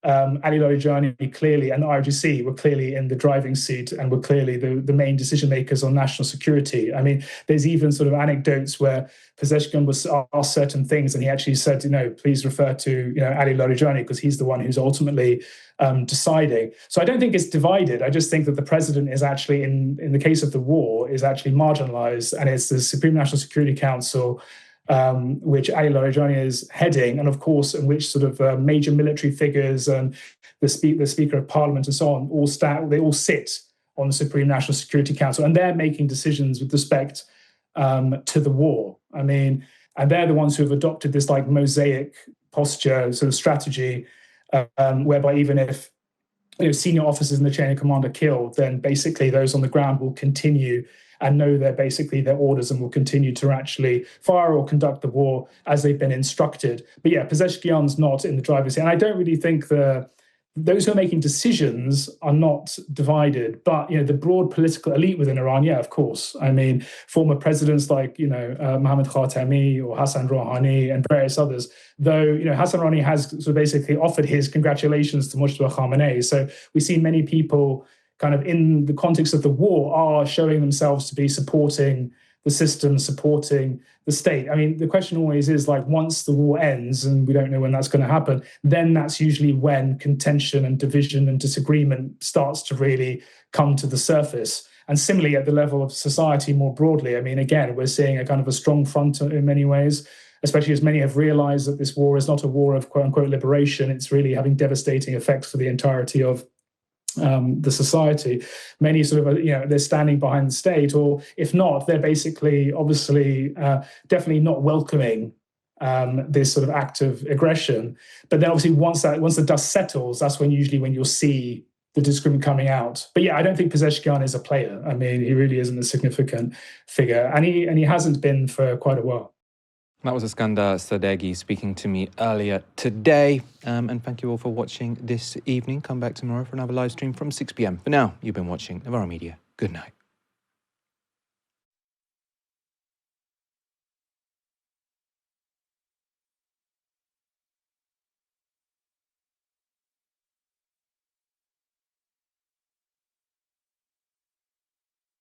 Ali Larijani clearly and the IRGC were clearly in the driving seat and were clearly the main decision makers on national security. I mean, there's even sort of anecdotes where Pezeshkian was asked certain things and he actually said, please refer to Ali Larijani because he's the one who's ultimately deciding. So I don't think it's divided. I just think that the president is actually, in the case of the war, is actually marginalized, and it's the Supreme National Security Council which Ali Larijani is heading, and of course, in which sort of major military figures and the Speaker of Parliament and so on they all sit on the Supreme National Security Council, and they're making decisions with respect to the war. I mean, and they're the ones who have adopted this like mosaic posture sort of strategy, whereby even if senior officers in the chain of command are killed, then basically those on the ground will continue and know their orders and will continue to actually fire or conduct the war as they've been instructed. But yeah, Pezeshkian's not in the driver's seat. And I don't really think those who are making decisions are not divided. But, the broad political elite within Iran, yeah, of course. I mean, former presidents like, Mohammad Khatami or Hassan Rouhani and various others, though, Hassan Rouhani has sort of basically offered his congratulations to Mojtaba Khamenei. So we see many people kind of in the context of the war are showing themselves to be supporting the system, supporting the state. I mean, the question always is like, once the war ends, and we don't know when that's going to happen, then that's usually when contention and division and disagreement starts to really come to the surface. And similarly, at the level of society more broadly, I mean, again, we're seeing a kind of a strong front in many ways, especially as many have realized that this war is not a war of quote unquote liberation. It's really having devastating effects for the entirety of the society. Many sort of, they're standing behind the state, or if not, they're basically, obviously, definitely not welcoming this sort of act of aggression. But then, obviously, once the dust settles, that's when you'll see the disagreement coming out. But yeah, I don't think Pezeshkian is a player. I mean, he really isn't a significant figure, and he hasn't been for quite a while. That was Eskandar Sadeghi speaking to me earlier today. And thank you all for watching this evening. Come back tomorrow for another live stream from 6 p.m. For now, you've been watching Novara Media. Good night.